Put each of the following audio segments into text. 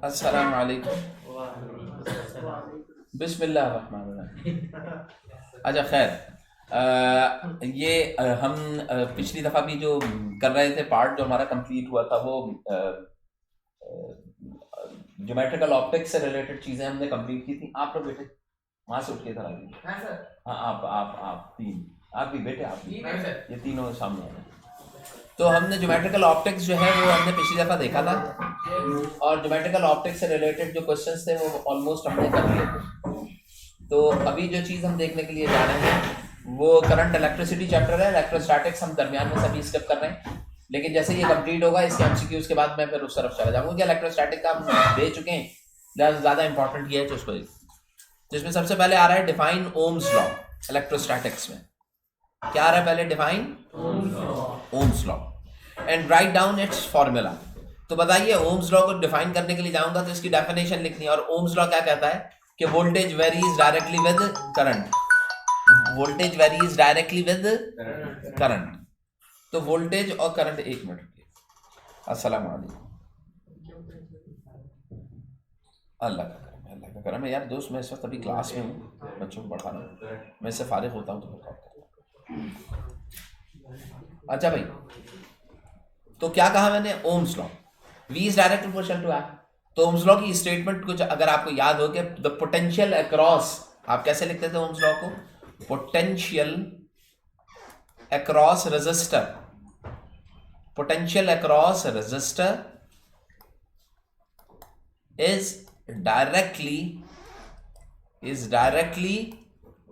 अस्सलाम वालेकुम। बिस्मिल्लाहिर्रहमानिर्रहीम। अच्छा खैर, हम पिछली दफ़ा भी जो कर रहे थे पार्ट जो हमारा कंप्लीट हुआ था वो ज्योमेट्रिकल ऑप्टिक्स से रिलेटेड चीज़ें हमने कंप्लीट की थी। आप लोग बेटे वहाँ से उठ के इधर आ गए। हाँ आप तीन, आप भी बेटे, आप भी, ये तीनों सामने आ गए। तो हमने ज्योमेट्रिकल ऑप्टिक्स जो है वो हमने पिछली दफ़ा देखा था, और ज्योमेट्रिकल ऑप्टिक्स से रिलेटेड जो क्वेश्चंस थे वो ऑलमोस्ट हमने कर लिए थे। तो अभी जो चीज़ हम देखने के लिए जा रहे हैं वो करंट इलेक्ट्रिसिटी चैप्टर है। इलेक्ट्रोस्टैटिक्स हम दरमियान में सभी स्किप कर रहे हैं, लेकिन जैसे ये कंप्लीट होगा इसके एमसीक्यूज के बाद मैं फिर उस तरफ चला जाऊंगा कि इलेक्ट्रोस्टैटिक का हम दे चुके हैं, ज़्यादा इंपॉर्टेंट ये है तो उसको। तो इसमें सबसे पहले आ रहा है डिफाइन ओम्स लॉ। इलेक्ट्रोस्टैटिक्स में क्या आ रहा है? पहले define ohms law and write down its formula. तो बताइए, ओम्स लॉ को डिफाइन करने के लिए जाऊंगा तो इसकी डेफिनेशन लिखनी है। और ओम्स लॉ क्या कहता है कि voltage varies directly with current. Voltage varies directly with current. तो वोल्टेज और करंट, एक मिनट, अस्सलाम वालेकुम। अल्लाह का करम है यार दोस्त, मैं इस वक्त अभी क्लास में हूँ, बच्चों को पढ़ा रहा हूँ, मैं इससे फारिग होता हूँ तो बताओ। अच्छा भाई, तो क्या कहा मैंने? Ohm's law, V is direct proportional to R। तो ओम्स लॉ की स्टेटमेंट कुछ अगर आपको याद हो कि द पोटेंशियल अक्रॉस, आप कैसे लिखते थे ओम्स लॉ को? Potential across resistor, potential across resistor is directly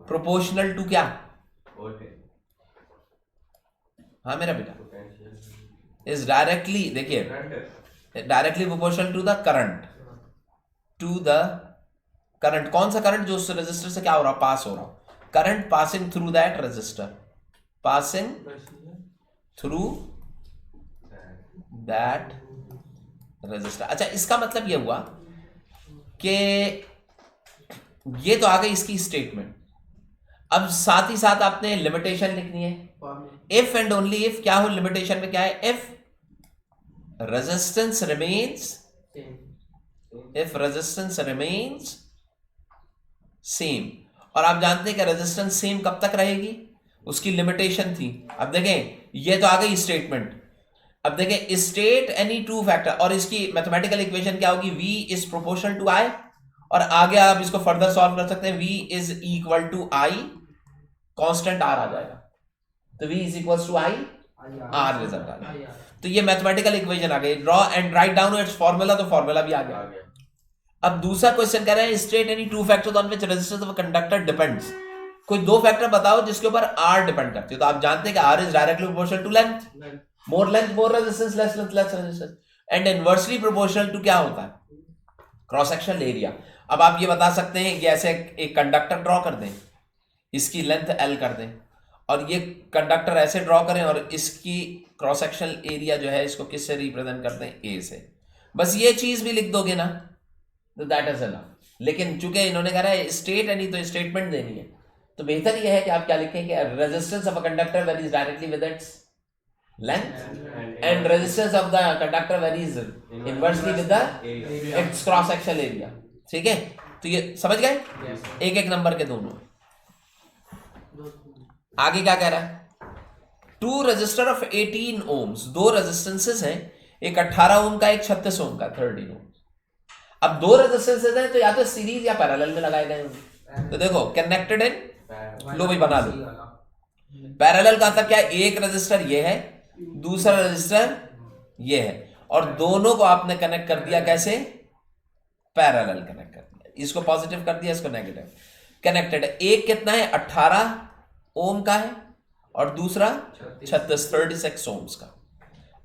proportional to क्या? हाँ मेरा बेटा, is directly, देखिए, directly proportional to the current। कौन सा करंट? जो उस रेजिस्टर से क्या हो रहा? पास हो रहा। Current passing through that resistor, passing through that resistor. अच्छा, इसका मतलब ये हुआ कि ये तो आ गई इसकी स्टेटमेंट। अब साथ ही साथ आपने लिमिटेशन लिखनी है। इफ एंड ओनली इफ क्या हो? लिमिटेशन में क्या है? If resistance remains same. और आप जानते हैं कि रेजिस्टेंस सेम कब तक रहेगी? उसकी लिमिटेशन थी। अब देखें, ये तो आ गई स्टेटमेंट। अब देखें, स्टेट एनी टू फैक्टर, और इसकी मैथमेटिकल इक्वेशन क्या होगी? V is proportional to I। और आगे आप इसको फर्दर सॉल्व कर सकते हैं। V is equal to I, constant R आ जाएगा, तो V is equal to I R result आ जाएगा। तो ये मैथमेटिकल इक्वेशन आ गई। Draw and write down its formula, तो फॉर्मूला भी आ गया। अब दूसरा क्वेश्चन कह रहे हैं state any two factors on which resistance of a conductor depends. कोई दो फैक्टर बताओ जिसके ऊपर R डिपेंड करती है। तो आप जानते हैं कि R is directly proportional to length, more length more resistance, less length less resistance, and inversely proportional to क्या होता है? Cross sectional area. अब आप ये बता सकते हैं कि ऐसे एक कंडक्टर ड्रॉ कर दें, इसकी लेंथ L कर दें, और ये कंडक्टर ऐसे ड्रॉ करें और इसकी क्रॉस सेक्शनल एरिया जो है इसको किससे रिप्रेजेंट करते हैं? A से। बस ये चीज भी लिख दोगे ना तो दैट इज एनफ। लेकिन चूंकि इन्होंने कहा है स्टेट है, नहीं तो स्टेटमेंट देनी है, तो बेहतर यह है कि आप क्या लिखें कि resistance of a conductor varies directly with its length and resistance of the conductor varies inversely with the its cross sectional area। ठीक है, तो ये समझ गए? एक एक नंबर के दोनों। आगे क्या कह रहा है? टू रेजिस्टर ऑफ 18 ओम्स, दो रेजिस्टेंसेस हैं, एक 18 ओम का, एक 36 ओम का, 13 ओम। अब दो रेजिस्टेंसेस हैं तो या तो सीरीज या पैरेलल में लगाए गए होंगे। तो देखो, कनेक्टेड इन, लो भाई बना लो। पैरेलल का मतलब क्या है? एक रेजिस्टर ये है, दूसरा रजिस्टर ये है, और दोनों को आपने कनेक्ट कर दिया। कैसे? पैरेलल कनेक्ट कर दिया। इसको पॉजिटिव कर दिया, इसको नेगेटिव। कनेक्टेड, एक कितना है? 18 ओम का है, और दूसरा 36 ओम्स का।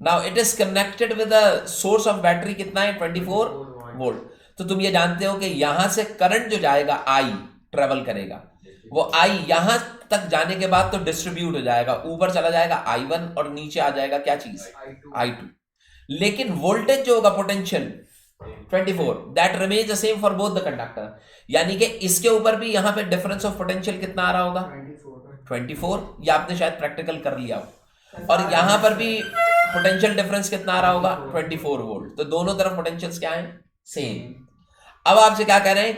Now it is connected with a source of battery, कितना है? 24 वोल्ट। तो तुम ये जानते हो कि यहां से करंट जो जाएगा I ट्रेवल करेगा, वो I यहां तक जाने के बाद तो डिस्ट्रीब्यूट हो जाएगा, ऊपर चला जाएगा I1 और नीचे आ जाएगा क्या चीज? I2। लेकिन वोल्टेज जो होगा potential 24, that remains the same for both the conductor. यानी कि इसके ऊपर भी यहां पे डिफरेंस ऑफ पोटेंशियल कितना आ रहा होगा? 24। ये आपने शायद प्रैक्टिकल कर लिया हो। और यहां पर भी पोटेंशियल डिफरेंस कितना आ रहा होगा? 24 वोल्ट। तो दोनों तरफ पोटेंशियल्स क्या है? सेम। अब आपसे क्या कह रहे हैं,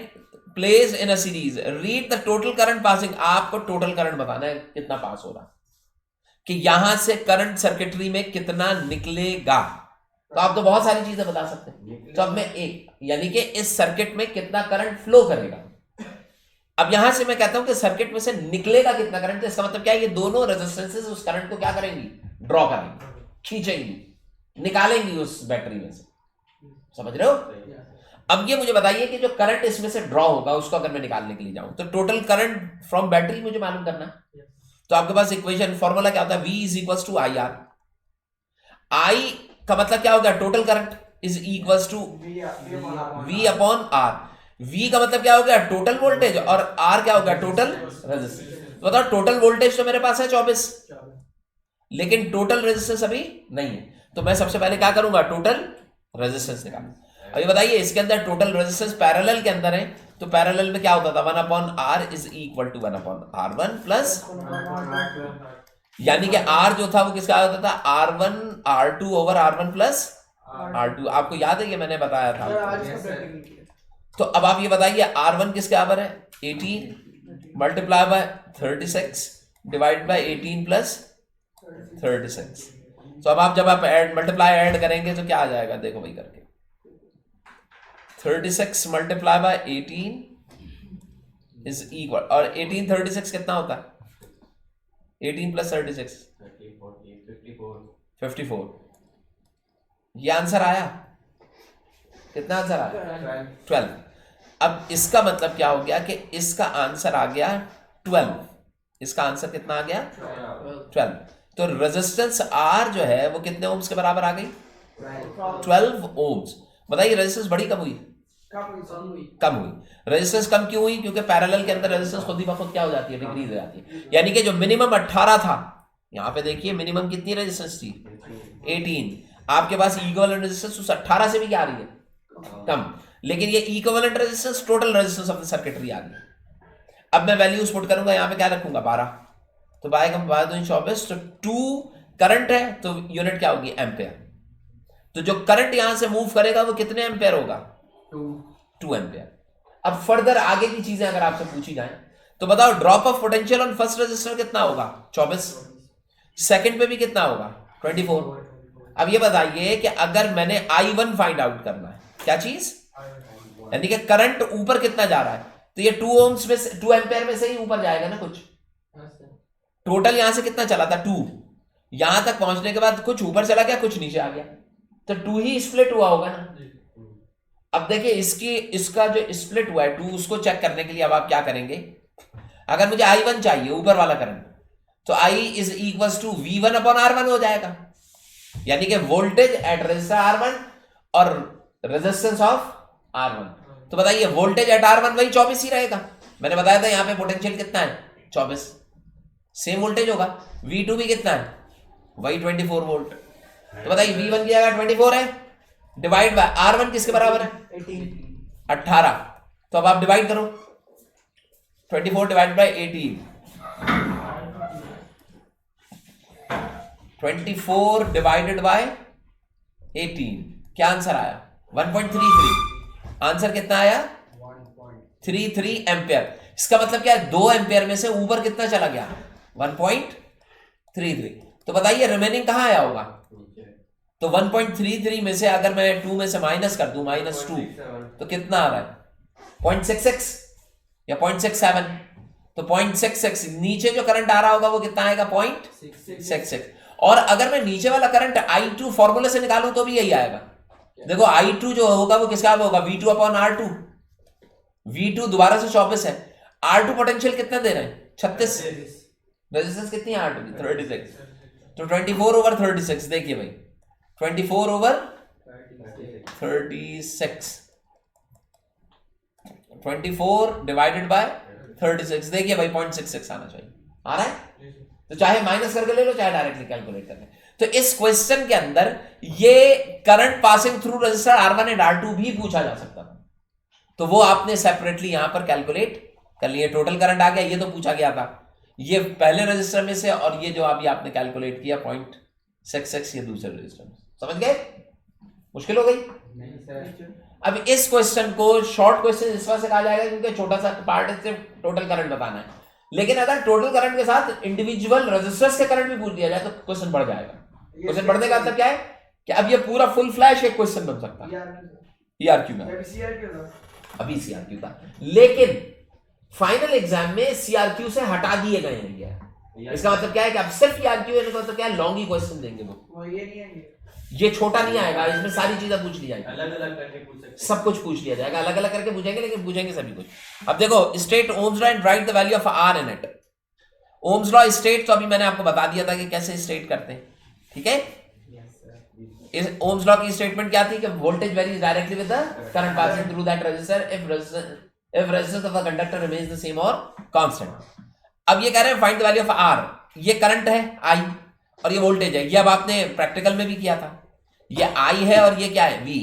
place in a series, read the total current passing. आपको टोटल करंट बताना है कितना पास हो रहा, कि यहां से करंट सर्किटरी में कितना निकलेगा। तो आप तो बहुत सारी चीजें बता सकते हैं। तो अब मैं एक, यानी कि इस सर्किट में कितना करंट फ्लो करेगा। अब यहां से मैं कहता हूं कि सर्किट में से निकलेगा कितना करंट, तो इसका मतलब क्या है, ये दोनों रेजिस्टेंसेस उस करंट को क्या करेंगी, ड्रॉ करेंगी, खींचेंगी, निकालेंगी उस बैटरी में से। समझ रहे हो? अब ये मुझे बताइए कि जो करंट इसमें से ड्रॉ होगा उसको अगर मैं निकालने के लिए जाऊं, तो टोटल करंट फ्रॉम बैटरी मुझे मालूम करना है। तो आपके पास इक्वेशन फॉर्मूला क्या होता है, V is equal to I R. I का मतलब क्या हो गया, total current is equal to V upon R. V का मतलब क्या हो गया, टोटल वोल्टेज, और R क्या हो गया, टोटल रेजिस्टेंस। तो बताओ, टोटल वोल्टेज तो मेरे पास है 24, लेकिन टोटल रेजिस्टेंस अभी नहीं है। तो मैं सबसे पहले क्या करूंगा, टोटल रेजिस्टेंस निकालूं। अभी बताइए, इसके अंदर टोटल रेजिस्टेंस पैरेलल के अंदर है, तो पैरेलल में क्या होता था, 1 upon R is equal to 1 upon R one plus, यानी कि आर जो था वो किसका होता था, R1 R2 over R1 plus R2। आपको याद है कि मैंने बताया था। तो अब आप ये बताइए, R1 किसके बराबर है, 18 multiply by 36 divide by 18 plus 36। तो अब आप जब आप ऐड मल्टीप्लाई ऐड करेंगे तो क्या आ जाएगा, देखो भाई करके, 36 मल्टीप्लाई बाय 18 इज इक्वल, और 18 36 कितना होता है, 18 प्लस 36 54। ये आंसर आया, कितना आंसर आया, 12। अब इसका मतलब क्या हो गया कि इसका आंसर आ गया 12। इसका आंसर कितना आ गया, 12। तो रेजिस्टेंस R जो है वो कितने ओम्स के बराबर आ गई, 12 ओम्स। बताइए रेजिस्टेंस बढ़ी कम हुई, कम हुई। रेजिस्टेंस कम क्यों हुई, क्योंकि पैरेलल के अंदर रेजिस्टेंस खुद ही बखुद क्या हो जाती है, डिक्रीज हो जाती है। यानी कि जो मिनिमम 18 था, यहां पे देखिए मिनिमम कितनी रेजिस्टेंस थी, 18। आपके पास इक्विवेलेंट रेजिस्टेंस उस 18 से भी क्या आ रही है, कम। लेकिन ये equivalent resistance total resistance of the circuitry आ गई। अब मैं वैल्यूज पुट करूंगा, यहां पे क्या रखूंगा, 12। तो बाय कम 12 24, तो 2 करंट है, तो यूनिट क्या होगी, एम्पेयर। तो जो करंट यहां से मूव करेगा वो कितने एम्पेयर होगा, 2 एम्पेयर। अब फर्दर आगे की चीजें अगर आपसे पूछी जाए, तो बताओ drop of potential on first resistor कितना होगा, 24। सेकंड पे भी कितना होगा, 24। अब ये बताइए कि अगर मैंने I1 फाइंड आउट करना है, क्या चीज, यानी कि करंट ऊपर कितना जा रहा है, तो ये 2 ओम्स में से 2 एम्पेयर में से ही ऊपर जाएगा ना कुछ। टोटल यहां से कितना चला था, 2। यहां तक पहुंचने के बाद कुछ ऊपर चला गया, कुछ नीचे आ गया, तो 2 ही स्प्लिट हुआ होगा ना। अब देखिए इसका जो स्प्लिट हुआ है 2, उसको चेक करने के लिए अब आप क्या करेंगे, अगर मुझे I1 चाहिए ऊपर वाला करंट, तो I is equal to V1 upon R1 हो जाएगा। यानी कि वोल्टेज एट रेजिस्टर R1 और रेजिस्टेंस ऑफ R1। तो बताइए वोल्टेज एट R1 वही 24 ही रहेगा। मैंने बताया था यहां पे पोटेंशियल कितना है, 24, सेम वोल्टेज होगा। V2 भी कितना है, वही 24 वोल्ट। तो बताइए V1 की जगह 24 है, डिवाइड बाय R1 किसके बराबर है, 18। तो अब आप डिवाइड करो, 24 डिवाइड बाय 18, 24 डिवाइडेड बाय 18, क्या आंसर आया, 1.33। आंसर कितना आया, 1.33 एम्पियर। इसका मतलब क्या है, 2 एम्पियर में से ऊपर कितना चला गया, 1.33। तो बताइए रिमेनिंग कहां आया होगा, तो 1.33 में से अगर मैं 2 में से माइनस कर दूं, -2, तो कितना आ रहा है, 0.66 या 0.67। तो 0.66 नीचे जो करंट आ रहा होगा वो कितना आएगा, 0.66। और अगर मैं नीचे वाला करंट I2 फॉर्मूले से निकालूं तो भी यही आएगा। देखो I2 जो होगा वो किसका होगा, V2 अपॉन R2। V2 दोबारा से 24 है, R2 पोटेंशियल कितना दे रहे हैं, 36। रेजिस्टेंस कितनी है R2 की, 36। तो 24 ओवर 36, देखिए भाई 24 ओवर 36, 24 डिवाइडेड बाय 36, देखिए भाई 0.66 आना चाहिए, आ रहा है। तो चाहे माइनस करके ले लो, चाहे डायरेक्टली कैलकुलेट करके। तो इस क्वेश्चन के अंदर ये current passing through resistor R1 and R2 भी पूछा जा सकता था, तो वो आपने सेपरेटली यहां पर कैलकुलेट कर लिए। टोटल करंट आ गया, ये तो पूछा गया था, ये पहले रजिस्टर में से, और ये जो अभी आपने कैलकुलेट किया 0.66 ये दूसरे रजिस्टर में। समझ गए, मुश्किल हो गई। अब इस क्वेश्चन को शॉर्ट क्वेश्चन इस वजह से कहा जाएगा क्योंकि छोटा सा पार्ट है, सिर्फ टोटल करंट बताना है। लेकिन अगर टोटल करंट के साथ इंडिविजुअल रेजिस्टर्स के करंट भी पूछ दिया जाए तो क्वेश्चन बढ़ जाएगा। क्वेश्चन बढ़ने का मतलब क्या है कि अब ये पूरा फुल फ्लैश एक क्वेश्चन बन सकता है ईआरक्यू में, अभी सीआरक्यू था, लेकिन फाइनल एग्जाम में सीआरक्यू से हटा दिए गए हैं ये। इसका मतलब क्या है कि अब सिर्फ ईआरक्यू है, तो क्या लॉन्ग ही क्वेश्चन देंगे वो, ये नहीं आएंगे, ये छोटा नहीं आएगा, इसमें सारी चीजें पूछ ली जाएगी, अलग अलग करके पूछ सकते, सब कुछ पूछ लिया जाएगा, अलग अलग करके पूछेंगे, लेकिन पूछेंगे सभी कुछ। अब देखो, state Ohm's law and write the value of R in it. Ohm's law state तो अभी मैंने आपको बता दिया था कि कैसे स्टेट करते हैं, ठीक है। इस ओम्स लॉ की स्टेटमेंट क्या थी कि voltage varies directly with the current passing through that resistor if resistance of the conductor remains the same और कांस्टेंट। अब ये कह रहे हैं find the value of R. ये करंट है आई और ये वोल्टेज है, ये अब आपने प्रैक्टिकल में भी किया था। ये आई है और ये क्या है वी।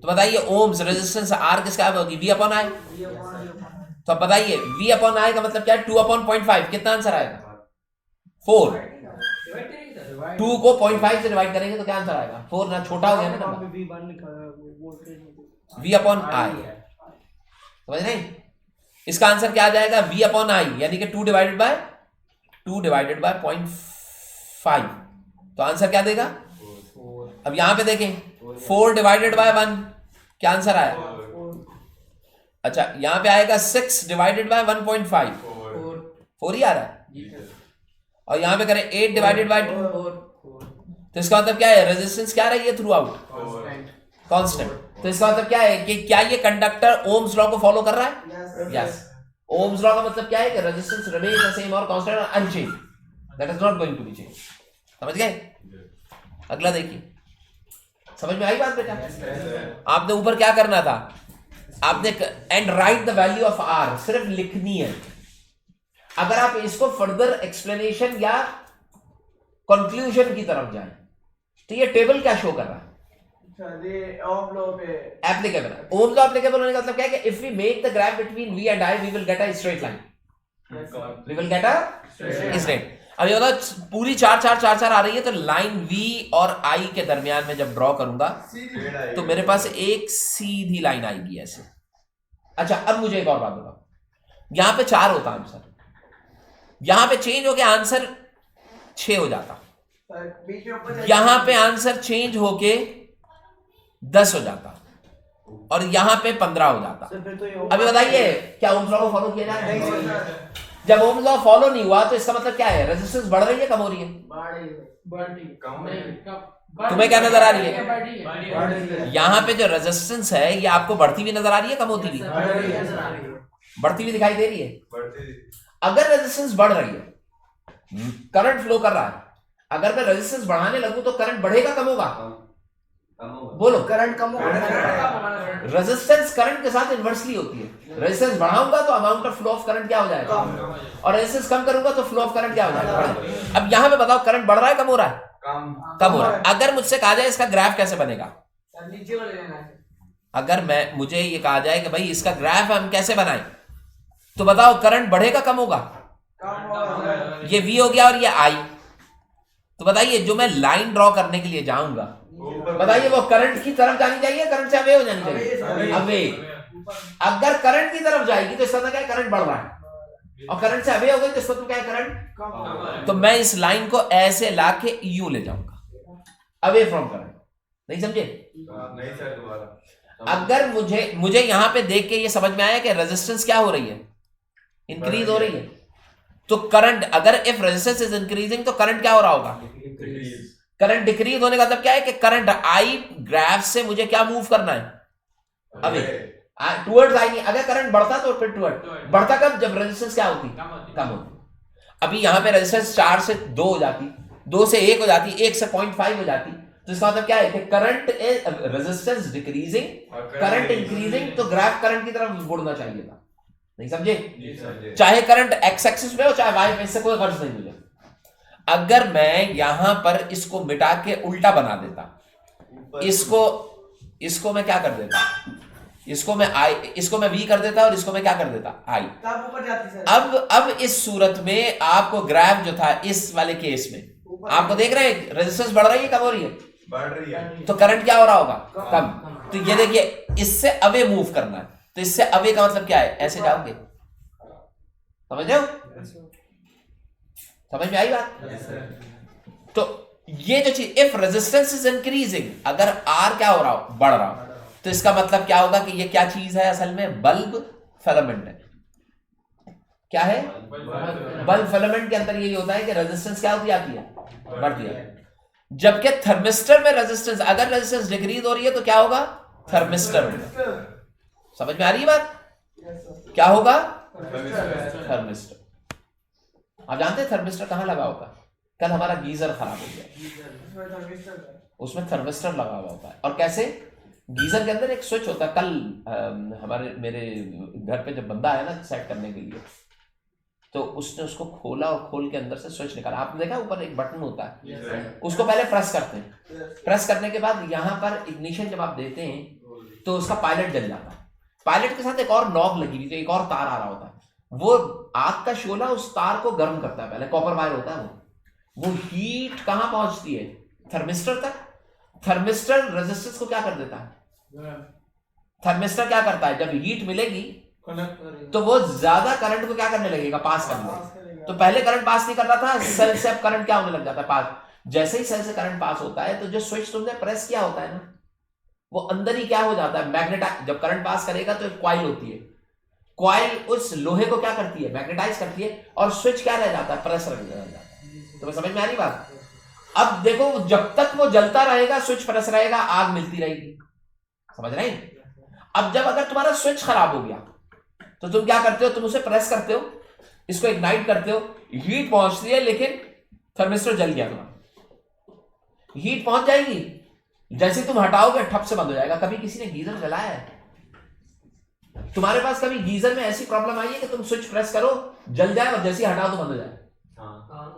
तो बताइए ओम्स रेजिस्टेंस आर किसका होगी, वी अपॉन आई। तो अब बताइए वी अपॉन आई का मतलब क्या है, 2 अपॉन 0.5। कितना आंसर आएगा 4। 2 को 0.5 से डिवाइड करेंगे तो क्या आंसर आएगा 4 ना, छोटा हो गया ना वी अपॉन आई, समझ रहे। इसका आंसर क्या आ जाएगा वी अपॉन आई, यानी कि 2 डिवाइडेड बाय 0.5। तो आंसर क्या देगा, अब यहां पे देखें 4 डिवाइडेड बाय 1 क्या आंसर आया। अच्छा यहां पे आएगा 6 डिवाइडेड बाय 1.5 4 ही आ रहा है। और यहां पे करें 8 डिवाइडेड बाय 2 तो इसका मतलब क्या है, रेजिस्टेंस क्या रही है थ्रू आउट कांस्टेंट। तो इसका मतलब क्या है कि क्या ये कंडक्टर ओम्स लॉ को फॉलो कर रहा है, यस। ओम्स लॉ का मतलब क्या है कि रेजिस्टेंस रिमेन्स द सेम और कांस्टेंट और unchange, that is not going to be change. समझ गए। अगला देखिए, समझ में आई बात बेटा। आपने ऊपर क्या करना था, आपने and write the value of R सिर्फ लिखनी है। अगर आप इसको फर्दर एक्सप्लेनेशन या कंक्लूजन की तरफ जाएं तो ये टेबल क्या शो कर रहा है, एप्लीकेबल है। ओम लॉ एप्लीकेबल होने का मतलब क्या है कि if we make the graph between V and I we will get a straight line, we will get a straight. अब ये बताओ पूरी 4 4 4 4 आ रही है तो लाइन वी और आई के दरमियान में जब ड्रॉ करूंगा तो मेरे पास एक सीधी लाइन आएगी ऐसे। अच्छा अब मुझे एक और बात बताओ, यहां पे 4 होता आंसर, यहां पे चेंज हो गया आंसर 6 हो जाता, यहां पे आंसर चेंज होके 10 हो जाता और यहां पे 15 हो जाता। अभी बताइए क्या ओम्स लॉ को फॉलो किया जा रहा है। जब ओम्स लॉ फॉलो नहीं हुआ तो इसका मतलब क्या है, रेजिस्टेंस बढ़ रही है कम हो रही है, तुम्हें क्या नजर आ रही है, यहां पे जो रेजिस्टेंस है ये आपको बढ़ती हुई नजर आ रही है कम होती हुई, बढ़ती हुई दिखाई दे रही है। अगर रेजिस्टेंस बढ़ रही है, करंट फ्लो कर रहा है, अगर मैं रेजिस्टेंस बढ़ाने लगूं तो करंट बढ़ेगा कम होगा, बोलो करंट कम होगा। रेजिस्टेंस करंट के साथ इनवर्सली होती है, रेजिस्टेंस बढ़ाऊंगा तो amount of flow of current क्या हो जाएगा और रेजिस्टेंस कम करूंगा तो फ्लो ऑफ करंट क्या हो जाएगा। अब यहां पे बताओ करंट बढ़ रहा है कम हो रहा है, कम हो रहा है। अगर मुझसे कहा जाए इसका ग्राफ कैसे बनेगा, अगर मुझे ये कहा जाए कि भाई इसका ग्राफ हम कैसे बनाएं तो बताओ करंट बढ़ेगा कम होगा, ये वी हो गया और ये आई। तो बताइए जो मैं लाइन ड्रॉ करने के लिए जाऊंगा बताइए वो करंट की तरफ जानी चाहिए, करंट से अवे हो जानी चाहिए, अवे। अगर करंट की तरफ जाएगी तो इसका मतलब क्या है करंट बढ़ रहा है, और करंट से अवे हो गई तो इसका मतलब क्या है करंट। तो मैं इस लाइन को ऐसे लाके यू ले जाऊंगा अवे फ्रॉम करंट, नहीं समझे। नहीं सर दोबारा। अगर मुझे यहां पे देख के ये समझ में आया कि रेजिस्टेंस क्या हो रही है, इंक्रीज हो रही है, तो करंट अगर इफ रेजिस्टेंस इज इंक्रीजिंग तो करंट क्या हो रहा होगा, करंट डिक्रीज होने का मतलब क्या है कि करंट आई ग्राफ से मुझे क्या मूव करना है, अबे टुवर्ड्स आई नहीं। अगर करंट बढ़ता तो फिर टुवर्ड, बढ़ता कब, जब रेजिस्टेंस क्या होती, कम होती। अभी यहां पे रेजिस्टेंस 4 से 2 हो जाती, 2 से 1 हो जाती, 1 से 0.5 हो जाती, तो इसका मतलब क्या है कि current resistance decreasing, current increasing, तो ग्राफ करंट की तरफ मुड़ना चाहिए था, नहीं समझे। चाहे करंट एक्स एक्सिस पे हो चाहे वाई पे, इससे कोई गर्ज नहीं मुझे। अगर मैं यहां पर इसको मिटा के उल्टा बना देता, इसको मैं क्या कर देता, इसको मैं वी कर देता और इसको मैं क्या कर देता आई। अब इस सूरत में आपको ग्राफ जो था इस वाले केस में आपको देख रहे हैं रेजिस्टेंस बढ़ रही है कम हो रही है, बढ़ रही है, तो करंट क्या हो रहा होगा, कम। तो ये देखिए इससे अवे मूव करना है, तो इससे अवे का मतलब क्या है, ऐसे जाओगे, समझ रहे हो, समझ में आई बात। तो ये जो चीज, इफ रेजिस्टेंस इज इंक्रीजिंग, अगर आर क्या हो रहा हो, बढ़ रहा हो, तो इसका मतलब क्या होगा कि ये क्या चीज है, असल में बल्ब फिलामेंट है। क्या है, बल्ब फिलामेंट के अंदर यही होता है कि रेजिस्टेंस क्या होती आती है, बढ़ती है। जबकि थर्मिस्टर में रेजिस्टेंस, अगर रेजिस्टेंस डिक्रीज हो रही है तो क्या होगा, थर्मिस्टर होगा। समझ में आ रही है बात, क्या होगा, थर्मिस्टर। आप जानते हैं थर्मिस्टर कहां लगा होता है, कल हमारा गीजर खराब हो गया, उसमें थर्मिस्टर लगा हुआ होता है। और कैसे, गीजर के अंदर एक स्विच होता है। कल मेरे घर पे जब बंदा आया ना सेट करने के लिए, तो उसने उसको खोला और खोल के अंदर से स्विच निकाला। आपने देखा ऊपर एक बटन होता है, उसको पहले प्रेस करते हैं, प्रेस करने के बाद यहाँ पर इग्निशन जब आप देते हैं तो उसका पायलट जल जाता है। पायलट के साथ एक और नॉब लगी हुई, तो एक और तार आ रहा होता है, वो आग का शोला उस तार को गर्म करता है। पहले कॉपर वायर होता है, वो हीट कहां पहुंचती है, थर्मिस्टर तक। थर्मिस्टर रेजिस्टेंस को क्या कर देता है, थर्मिस्टर क्या करता है, जब हीट मिलेगी तो वो ज्यादा करंट को क्या करने लगेगा, पास करने लगेगा। तो पहले करंट पास नहीं कर रहा था, सेल से अब करंट क्या होने लग जाता है, पास। जैसे ही सेल से करंट पास होता है तो जो स्विच तुमने प्रेस किया होता है ना, वो अंदर ही क्या हो जाता है, मैग्नेटाइज। जब करंट पास करेगा तो एक कॉइल होती है, कॉइल उस लोहे को क्या करती है, मैग्नेटाइज करती है, और स्विच क्या रह जाता है, प्रेस रह जाता है। तो समझ में आ रही बात। अब देखो जब तक वो जलता रहेगा, स्विच प्रेस रहेगा, आग मिलती रहेगी, समझ रहे हैं। अब जब अगर तुम्हारा स्विच खराब हो गया तो तुम क्या करते हो, तुम उसे प्रेस करते हो, इसको इग्नाइट करते हो, हीट पहुंचती है, लेकिन थर्मिस्टर जल गया तुम्हारा, हीट पहुंच जाएगी, जैसे तुम हटाओगे ठप से बंद हो जाएगा। कभी किसी ने गीजर जलाया है, तुम्हारे पास कभी गीजर में ऐसी प्रॉब्लम आई है कि तुम स्विच प्रेस करो जल जाए और जैसे ही हटाओ तो बंद हो जाए,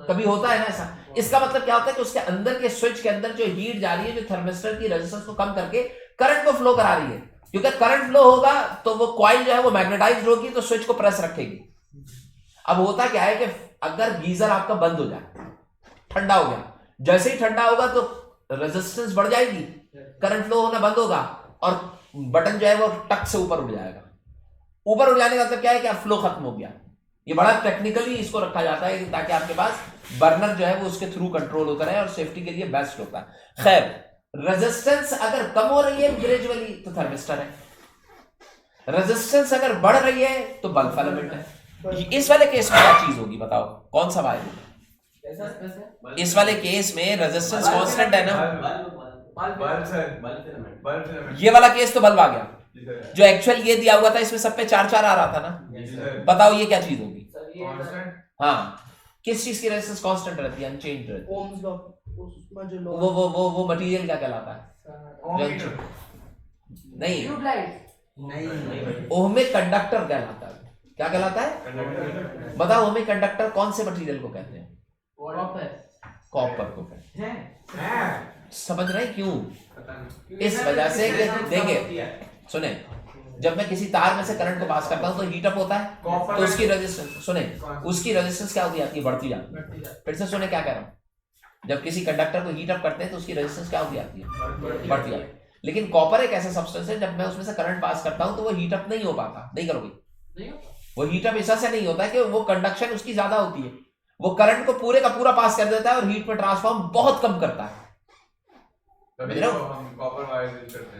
कभी होता है ना ऐसा। इसका मतलब क्या होता है कि उसके अंदर के स्विच के अंदर जो हीट जा रही है, जो थर्मिस्टर की रेजिस्टेंस को कम करके करंट को फ्लो करा रही है, क्योंकि करंट फ्लो होगा तो वो कॉइल जो है वो मैग्नेटाइज्ड होगी, तो स्विच को प्रेस रखेगी। अब होता क्या है कि अगर गीजर आपका बंद हो जाए, ठंडा हो गया, जैसे ही ठंडा होगा तो रेजिस्टेंस बढ़ जाएगी, करंट फ्लो होना बंद होगा, और बटन जो है वो टक से ऊपर उड़ जाएगा। ऊपर उड़ जाने का मतलब क्या है कि अब फ्लो खत्म हो गया। ये बड़ा टेक्निकली इसको रखा जाता है ताकि आपके पास बर्नर जो है वो उसके थ्रू कंट्रोल होता रहे और सेफ्टी के लिए बेस्ट होता है। खैर, रेजिस्टेंस अगर कम हो रही है ग्रेजुअली तो थर्मिस्टर है, रेजिस्टेंस अगर बढ़ रही है तो बल्ब फिलामेंट है। इस वाले केस में क्या चीज होगी बताओ, कौन सा वायर होगा? इस वाले केस में रेजिस्टेंस कांस्टेंट है ना, ये वाला केस तो बल्ब आ गया। जो एक्चुअल ये दिया हुआ था इसमें सब पे 4-4 आ रहा था ना, बताओ ये क्या चीज होगी। हाँ, किस चीज की रेजिस्टेंस कांस्टेंट रहती है, अनचेंज रहती है? ओम्स लॉ, उसमें जो वो मटेरियल क्या कहलाता है? नहीं, ओहमिक कंडक्टर कहलाता है। क्या कहलाता है, बताओ ओहमिक कंडक्टर कौन से मटेरियल को कहते हैं? कॉपर को कहते हैं। समझ रहे क्यों? इस वजह से कि देखिए सुने, जब मैं किसी तार में से करंट को पास करता हूं तो हीट अप होता है, तो उसकी रेजिस्टेंस सुने, उसकी रेजिस्टेंस क्या होती जाती है, बढ़ती जाती है। फिर से सुने क्या कह रहा हूं, जब किसी कंडक्टर को हीट अप करते हैं तो उसकी रेजिस्टेंस क्या होती जाती है, बढ़ती जाती है। लेकिन कॉपर एक ऐसा सब्सटेंस है, जब मैं उसमें से करंट पास करता हूं तो वो हीट अप नहीं हो पाता। नहीं करोगे, वो हीट अप ऐसा से नहीं होता है कि वो कंडक्शन उसकी ज्यादा होती है, वो करंट को पूरे का पूरा पास कर देता है और हीट में ट्रांसफॉर्म बहुत कम करता है।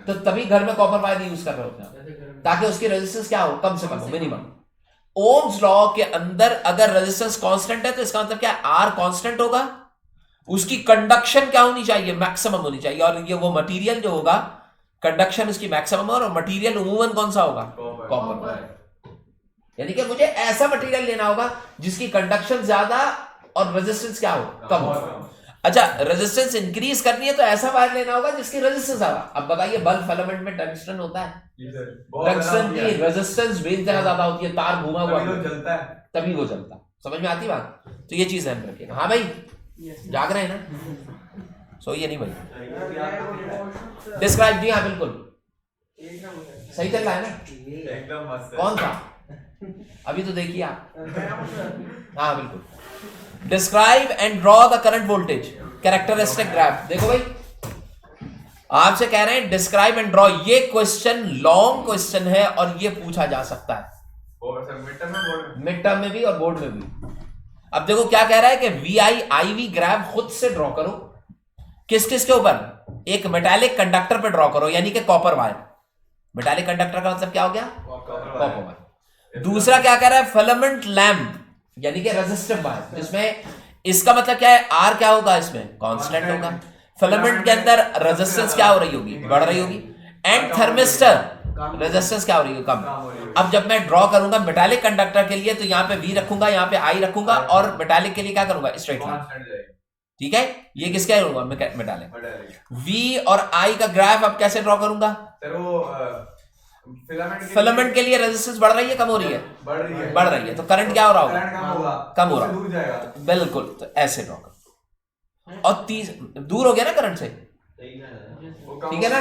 तो तभी घर में कॉपर वायर यूज कर रहे होते हैं ताकि उसकी रेजिस्टेंस क्या हो, कम से कम हो, मिनिमम। ओम्स लॉ के अंदर अगर रेजिस्टेंस कांस्टेंट है तो इसका मतलब क्या है, आर कांस्टेंट होगा, उसकी कंडक्शन क्या होनी चाहिए, मैक्सिमम होनी चाहिए। और ये वो मटेरियल जो होगा, कंडक्शन उसकी मैक्सिमम और मटेरियल उमूमन कौन सा होगा, कॉपर। यानी कि मुझे ऐसा मटेरियल लेना होगा जिसकी कंडक्शन ज्यादा और रेजिस्टेंस क्या हो, कम हो। अच्छा, रेजिस्टेंस इंक्रीज करनी है तो ऐसा वायर लेना होगा जिसकी रेजिस्टेंस ज्यादा। अब बताइए बल्ब फिलामेंट में टंगस्टन होता है, टंगस्टन की रेजिस्टेंस बेस जगह ज्यादा होती है, तार घुमा हुआ जलता है, तभी वो जलता। समझ में आती बात? तो ये चीज ध्यान रखिएगा। हाँ भाई, जाग रहे हैं ना, सोइए नहीं भाई। डिस्क्राइब, जी हाँ बिल्कुल सही चल रहा है ना, एकदम मस्त। कौन था अभी तो देखिए आप। हाँ बिल्कुल। Describe and draw the current voltage characteristic graph. देखो भाई, आपसे कह रहे हैं डिस्क्राइब एंड ड्रॉ। ये क्वेश्चन लॉन्ग क्वेश्चन है और ये पूछा जा सकता है मिड टर्म में भी और बोर्ड में भी। अब देखो क्या कह रहा है कि VI ग्राफ खुद से ड्रॉ करो। किस किस के ऊपर? एक मेटालिक कंडक्टर पे ड्रॉ करो, यानी कि कॉपर वायर। मेटालिक कंडक्टर का मतलब क्या हो गया? Copper wire. दूसरा क्या कह रहा है? फिलामेंट लैंप, यानी कि रेजिस्टिव वायर, जिसमें इसका मतलब क्या है? R क्या होगा? इसमें कांस्टेंट होगा। फिलामेंट के अंदर रेजिस्टेंस क्या हो रही होगी? बढ़ रही होगी। एंड थर्मिस्टर रेजिस्टेंस क्या हो रही है? कम। अब जब मैं ड्रॉ करूंगा मेटालिक कंडक्टर के लिए तो यहां पे V रखूंगा, यहां पे I रखूंगा, और मेटालिक के लिए क्या करूंगा? Straight line. ठीक है, ये किसका होगा? मेटालिक। V और I का ग्राफ अब कैसे ड्रॉ करूंगा? फिलामेंट के लिए रेजिस्टेंस बढ़ रही है, कम हो रही है? बढ़ रही है। तो करंट क्या हो रहा होगा? कम हो रहा होगा। बिल्कुल, तो ऐसे ड्रॉ करो। और दूर हो गया ना करंट से, ठीक है ना।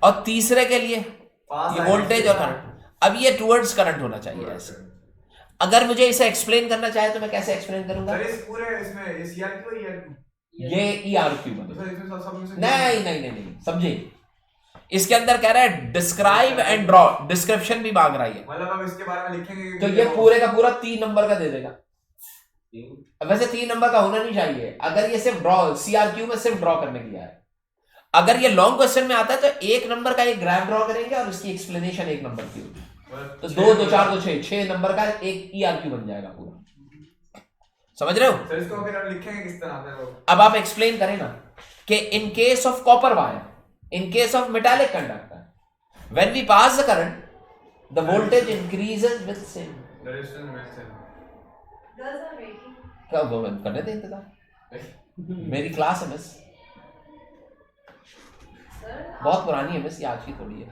और तीसरे के लिए ये वोल्टेज और करंट, अब ये टुवर्ड्स करंट होना चाहिए ऐसे। अगर मुझे इसे एक्सप्लेन करना चाहे तो मैं कैसे एक्सप्लेन करूंगा? ये ERQ नहीं, समझे? इसके अंदर कह रहा है डिस्क्राइब एंड ड्रॉ, डिस्क्रिप्शन भी मांग रही है, मतलब अब इसके बारे में लिखेंगे तो ये पूरे का पूरा 3 नंबर का दे देगा। वैसे 3 नंबर का होना नहीं चाहिए अगर ये सिर्फ ड्रॉ, CRQ में सिर्फ ड्रॉ करने के लिए है। अगर ये लॉन्ग क्वेश्चन में आता है तो 1 नंबर का एक ग्राफ ड्रॉ करेंगे और इसकी एक्सप्लेनेशन 1 नंबर की होगी। तो 2 2 4 2 6 नंबर का एक ERQ बन जाएगा पूरा। समझ रहे हो? सर इसको फिर हम लिखेंगे किस तरह से? अब आप एक्सप्लेन करें ना कि in case of copper wire, in case of metallic conductor, when we pass the current, the voltage increases with same. क्या वो करने दे इंतजार। मेरी क्लास है मिस, बहुत पुरानी है मिस, ये आज की थोड़ी है।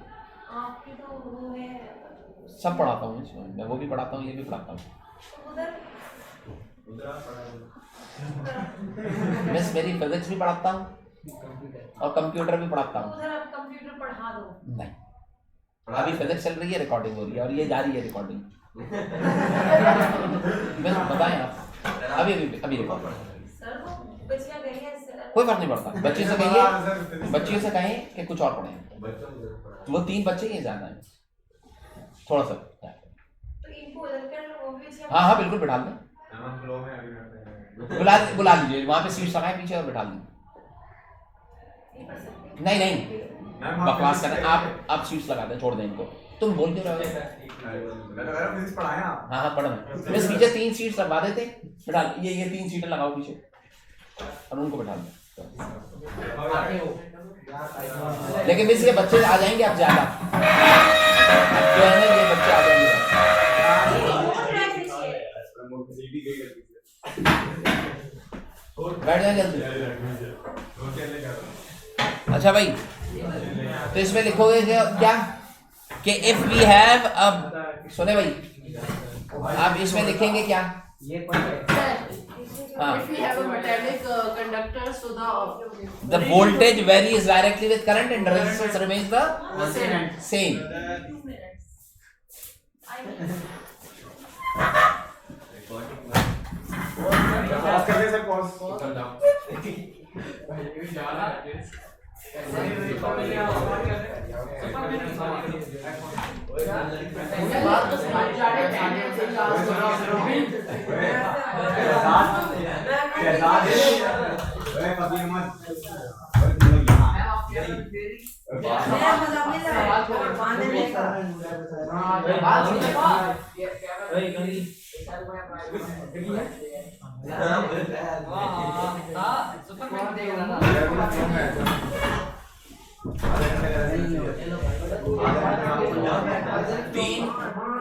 आपकी तो वो है, सब पढ़ाता हूँ मैं, वो भी पढ़ाता हूँ, ये भी पढ़ाता हूँ मिस। मेरी फिजिक्स भी पढ़ाता हूँ और कंप्यूटर भी पढ़ाता हूँ। उधर आप कंप्यूटर पढ़ा दो। नहीं, अभी फिजिक्स चल रही है, रिकॉर्डिंग हो रही है और ये जारी है रिकॉर्डिंग। मैं बताएं आप, अभी रिकॉर्ड। सर वो बच्चियां गई हैं सर, कोई फर्क नहीं पड़ता, बच्चे से कहिए, बच्चियों से कहें कि कुछ और पढ़ें। वो 3 बच्चे ही ज्यादा हैं, थोड़ा सा। तो इनको उधर कर वो भी। हाँ बिल्कुल बिठा दें, बुला लीजिए, वहां पे सीट्स लगाएं पीछे और बिठा लीजिए। नहीं बकवास करना, आप सीट्स लगा दें, छोड़ दें इनको। तुम बोल क्यों रहे हो? हाँ पढ़ो। मिस पीछे 3 सीट्स लगवा देते, बिठा ये 3 सीटें लगाओ पीछे और उनको बिठा दो। लेकिन मिस ये बच्चे आ जाएंगे अब ज्यादा, जो है ना, ये बच्चे आ जाएंगे। बैठ जाए जल्दी। अच्छा भाई, तो इसमें लिखोगे क्या कि इफ वी हैव, अब सुने भाई, आप इसमें लिखेंगे क्या? If we have a metallic conductor, so the voltage varies directly with current and the resistance remains the same.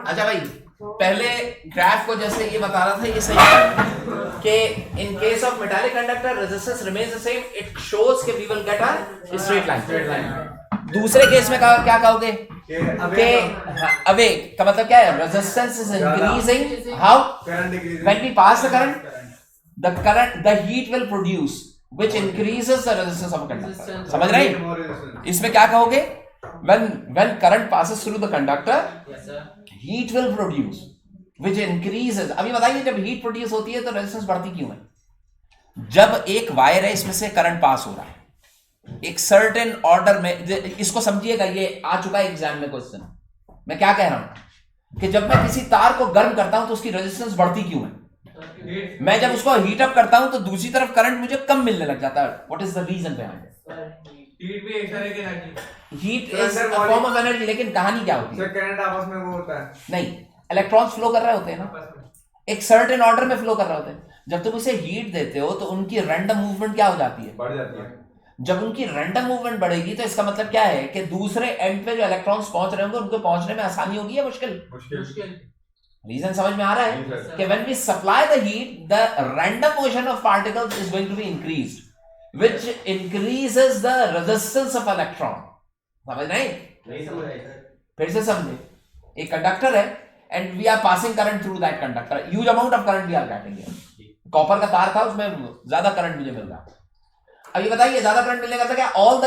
अच्छा भाई, पहले ग्राफ को जैसे ये बता रहा था, ये सही है कि in case of metallic conductor resistance remains the same, it shows कि we will get a straight line. दूसरे केस में क्या कहोगे कि अवे का मतलब क्या है? Resistance is increasing, how? When we pass the current the heat will produce which increases the resistance of conductor. समझ रहे हैं? इसमें क्या कहोगे? when current passes through the conductor, yes sir, heat will produce which increases। अभी बताइए, जब heat produce होती है तो रेजिस्टेंस बढ़ती क्यों है? जब एक वायर है, इसमें से करंट पास हो रहा है, एक सर्टेन ऑर्डर में, इसको समझिएगा, ये आ चुका है एग्जाम में क्वेश्चन। मैं क्या कह रहा हूं कि जब मैं किसी तार को गर्म करता हूं तो उसकी रेजिस्टेंस बढ़ती क्यों है? मैं जब उसको हीट अप करता हूं तो दूसरी तरफ करंट मुझे कम मिलने लग जाता है। What is the reason behind it? Heat भी एक तरह की energy, heat is a form of energy, लेकिन कहानी क्या होती है? सर करंट आपस में वो होता है नहीं, इलेक्ट्रॉन्स फ्लो कर रहे होते हैं ना, आपस में। एक सर्टेन ऑर्डर में फ्लो कर रहे होते हैं। जब तुम उसे हीट देते हो तो उनकी रैंडम मूवमेंट क्या हो जाती है? बढ़ जाती है। जब उनकी रैंडम मूवमेंट बढ़ेगी तो इसका मतलब क्या है कि दूसरे एंड पे जो इलेक्ट्रॉन्स पहुंच रहे होंगे उनको पहुंचने में आसानी होगी या मुश्किल? मुश्किल। रीजन समझ में आ रहा जी, है सर। कि when we supply the heat, the random motion of particles is going to be increased, which increases the resistance of electron. समझ नहीं? नहीं समझ आई सर। फिर से समझे, एक कंडक्टर है and we are passing current through that conductor, huge amount of current we are getting here. Copper का तार था, उसमें ज्यादा करंट मुझे मिल रहा। अब ये बताइए ज्यादा करंट मिलने का क्या? all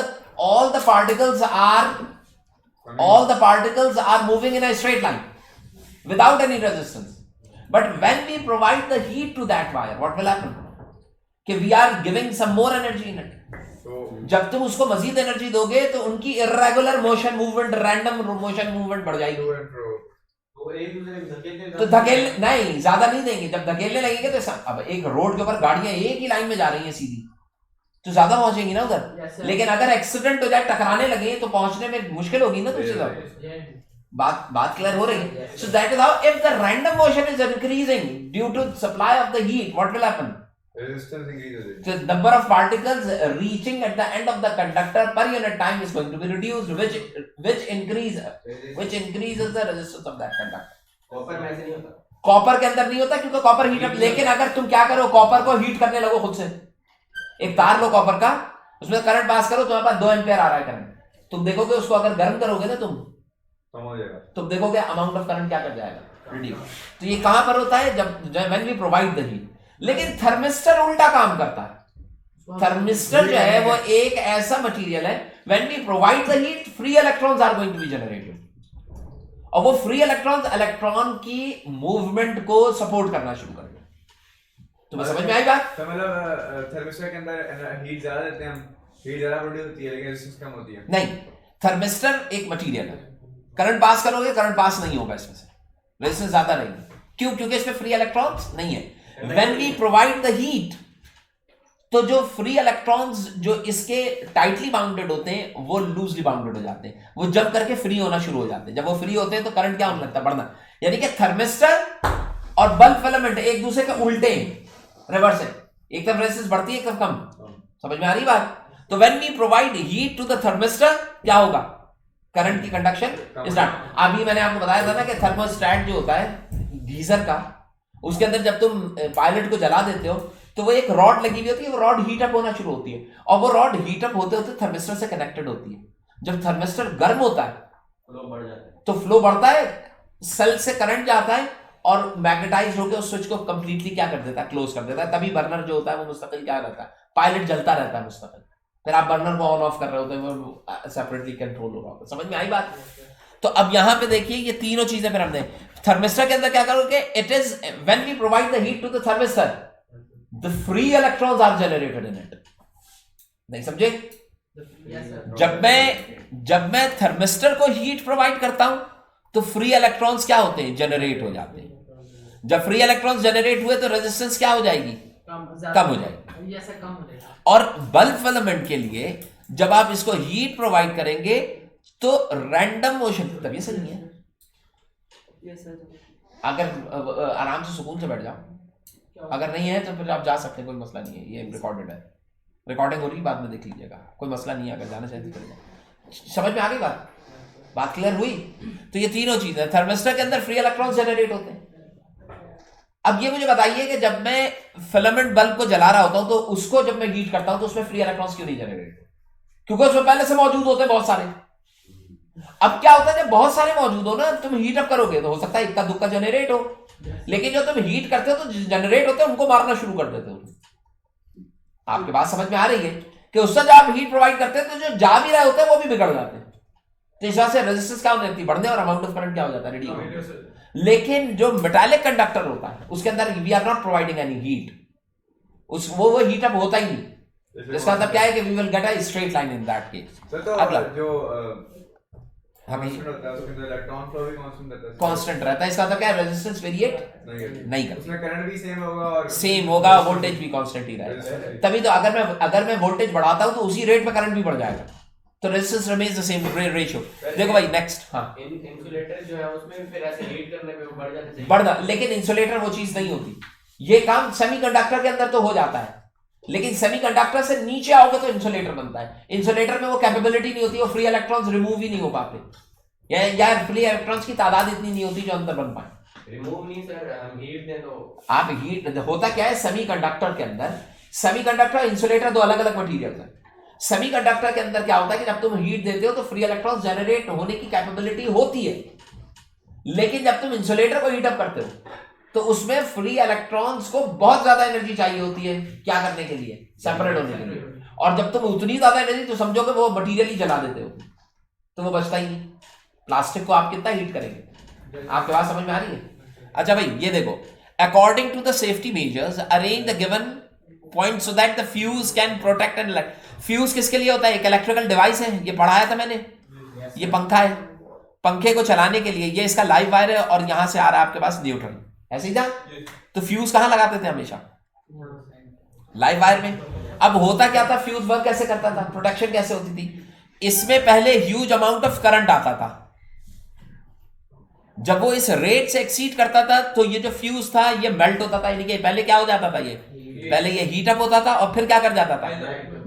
the particles are moving in a straight line without any resistance. But when we provide the heat to that wire, what will happen? कि we are giving some more energy in it. जब तुम उसको मजीद energy दोगे तो उनकी irregular motion movement, random motion movement बढ़ जाएगी। तो धकेल नहीं, ज्यादा नहीं देंगे। जब धकेलने लगेंगे तो अब एक रोड के ऊपर गाड़ियां एक ही लाइन में जा रही हैं सीधी, तो ज्यादा पहुंचेंगी ना उधर। लेकिन अगर एक्सीडेंट हो जाए, टकराने लगे, तो पहुंचने में मुश्किल होगी ना दूसरी तरफ। बात क्लियर हो रही है? So that is how if the random motion is increasing due to supply of the heat, what will happen? Resistance increase हो जाएगी। The number of particles reaching at the end of the conductor per unit time is going to be reduced, which increases the resistance of that conductor. Copper में ऐसे नहीं होता। Copper के अंदर नहीं होता क्योंकि कॉपर हीट अप। लेकिन अगर तुम क्या करो, कॉपर को हीट करने लगो खुद से, एक तार लो कॉपर का, उसमें करंट पास करो, तुम्हारे पास 2 एम्पियर आ रहा है करंट, तुम देखोगे उसको अगर गर्म करोगे ना कम हो जाएगा, तुम देखोगे अमाउंट ऑफ करंट क्या कर जाएगा, रिड्यूस। तो ये कहां पर होता है? जब when we provide the heat. लेकिन थर्मिस्टर उल्टा काम करता है। थर्मिस्टर जो है वो एक ऐसा मटेरियल है, when we provide the heat, free electrons are going to be generated, और वो फ्री इलेक्ट्रॉन की मूवमेंट को सपोर्ट करना शुरू कर दें। तुम्हें समझ में आई बात? तो मतलब थर्मिस्टर के अंदर हीट ज्यादा देते हैं हम, हीट ज्यादा प्रोड्यूस होती है लेकिन रेजिस्टेंस कम होती है। नहीं, थर्मिस्टर एक मटेरियल है, करंट पास करोगे, करंट पास नहीं होगा इसमें से, रेजिस्टेंस ज्यादा रहेगी। क्यों? क्योंकि इसमें फ्री इलेक्ट्रॉन्स नहीं है। When we provide the heat, तो जो फ्री इलेक्ट्रॉन्स जो इसके टाइटली बाउंडेड होते हैं वो लूजली बाउंडेड हो जाते हैं, वो जब करके फ्री होना शुरू हो जाते हैं। जब वो फ्री होते हैं तो करंट क्या होने लगता है? बढ़ना। यानी कि थर्मिस्टर और बल्ब फिलामेंट एक दूसरे के उल्टे, रिवर्स है, एक तरफ रेजिस्टेंस बढ़ती है, एक तरफ कम। समझ में आ रही बात? तो when we provide heat to the thermistor, क्या होगा? करंट की कंडक्शन स्टार्ट। अभी मैंने आपको बताया था ना कि थर्मोस्टेट जो होता है गीजर का, उसके अंदर जब तुम पायलट को जला देते हो तो वो एक रॉड लगी हुई होती है, वो रॉड हीट अप होना शुरू होती है, और वो रॉड हीट अप होते होते थर्मिस्टर से कनेक्टेड होती है। जब थर्मिस्टर गर्म होता है फ्लो बढ़ जाता है, तो फ्लो बढ़ता है, सेल से करंट जाता है और मैग्नेटाइज होकर उस स्विच को कंप्लीटली क्या कर देता है? क्लोज कर देता है। तभी बर्नर जो होता है वो मुस्तकिल क्या रहता है? पायलट जलता रहता है मुस्तकिल। फिर आप बर्नर को ऑन ऑफ कर रहे होते हैं, वो सेपरेटली कंट्रोल हो रहा होता है। समझ में आई बात? तो अब यहां पे देखिए ये तीनों चीजें फिर हमने थर्मिस्टर के अंदर क्या करोगे? It is when we provide the heat to the thermistor, the free electrons are generated in it. नहीं समझे? जब मैं थर्मिस्टर को हीट प्रोवाइड करता हूं तो फ्री इलेक्ट्रॉन्स क्या होते हैं? जनरेट हो जाते हैं। जब फ्री इलेक्ट्रॉन्स जनरेट हुए तो रेजिस्टेंस क्या हो जाएगी? कम हो जाएगी। और बल्ब फिलामेंट के लिए जब आप इसको हीट प्रोवाइड करेंगे तो रैंडम मोशन, तभी सही है। अगर आराम से सुकून से बैठ जाओ, अगर नहीं है तो फिर आप जा सकते हैं, कोई मसला नहीं है। ये रिकॉर्डेड है, रिकॉर्डिंग हो रही है, बाद में देख लीजिएगा, कोई मसला नहीं है। अगर जाना चाहते तो चले। समझ में आ गई बात क्लियर हुई? तो ये तीनों चीजें थर्मिस्टर के अंदर फ्री इलेक्ट्रॉन्स जनरेट होते हैं। अब ये मुझे बताइए कि जब मैं फिलामेंट बल्ब को जला रहा होता हूं तो उसको जब मैं हीट करता हूं तो उसमें फ्री इलेक्ट्रॉन्स क्यों नहीं जनरेट? क्योंकि उसमें पहले से मौजूद होते हैं बहुत सारे। अब क्या होता है, जब बहुत सारे मौजूद हो ना, तुम हीट अप करोगे तो हो सकता है इक्का दुक्का जनरेट हो, लेकिन जो तुम हीट करते हो तो जनरेट होते हैं उनको मारना शुरू कर देते हो। आपकी बात समझ में आ रही है कि उससे जब आप हीट प्रोवाइड करते हैं तो जो जा भी रहे होते हैं वो भी बिगड़ जाते हैं। तो इस वजह से रेजिस्टेंस क्या होती है? बढ़ने, और अमाउंट ऑफ करंट क्या हो जाता है? रिड्यूस। लेकिन जो मेटालिक कंडक्टर होता है उसके अंदर we are not providing any heat, वो हीट अप होता ही नहीं। इसका मतलब क्या है कि we will get a straight line in that case. Sir तो अगला जो हमें कांस्टेंट होता है उसके अंदर इलेक्ट्रॉन फ्लो भी कांस्टेंट रहता है। कांस्टेंट रहता है, इसका मतलब क्या है, रेजिस्टेंस वेरिएट नहीं करती, उसमें करंट भी सेम होगा और सेम होगा, वोल्टेज भी कांस्टेंट ही रहेगा। तभी तो अगर मैं वोल्टेज बढ़ाता हूं तो उसी रेट पे करंट भी बढ़ जाएगा, तो resistance remains the same ratio. देखो भाई नेक्स्ट, हाँ इंसुलेटर जो है उसमें भी फिर ऐसे हीट करने पे वो बढ़ जाते हैं। बढ़ना, लेकिन इंसुलेटर वो चीज नहीं होती। ये काम सेमीकंडक्टर के अंदर तो हो जाता है, लेकिन सेमीकंडक्टर से नीचे आओगे तो इंसुलेटर बनता है। इंसुलेटर में वो कैपेबिलिटी नहीं होती, वो फ्री इलेक्ट्रॉन्स रिमूव ही नहीं हो पाते, या फ्री इलेक्ट्रॉन्स की तादाद इतनी नहीं होती जो अंदर बन पाए। रिमूव नहीं सर, हम हीट दें तो आप हीट, होता क्या है सेमीकंडक्टर के अंदर, सेमीकंडक्टर इंसुलेटर दो अलग अलग मटेरियल है। सेमीकंडक्टर के अंदर क्या होता है कि जब तुम हीट देते हो तो फ्री इलेक्ट्रॉन्स जनरेट होने की कैपेबिलिटी होती है, लेकिन जब तुम इंसुलेटर को हीट अप करते हो तो उसमें फ्री इलेक्ट्रॉन्स को बहुत ज्यादा एनर्जी चाहिए होती है, क्या करने के लिए, सेपरेट होने के लिए। और जब तुम उतनी ज्यादा एनर्जी, तो समझो कि वो मटेरियल ही जला देते हो तो वो बचता ही नहीं। प्लास्टिक को आप कितना हीट करेंगे, आपके बात समझ में आ रही है? अच्छा भाई ये देखो, according to the safety measures arrange the given point so that the fuse can protect and fuse किसके लिए होता है, एक इलेक्ट्रिकल डिवाइस है, ये पढ़ाया था मैंने। ये पंखा है, पंखे को चलाने के लिए ये इसका लाइव वायर है और यहां से आ रहा है आपके पास न्यूट्रल, ऐसे ही था। तो फ्यूज कहां लगाते थे हमेशा, लाइव वायर में। अब होता क्या था, फ्यूज वर्क कैसे करता था, प्रोटेक्शन कैसे होती थी, इसमें पहले ह्यूज अमाउंट ऑफ करंट आता था। जब वो इस रेट से एक्सीड करता था तो ये जो फ्यूज था ये मेल्ट होता था, यानी कि पहले क्या हो जाता था, ये पहले ये हीट अप होता था और फिर क्या कर जाता था,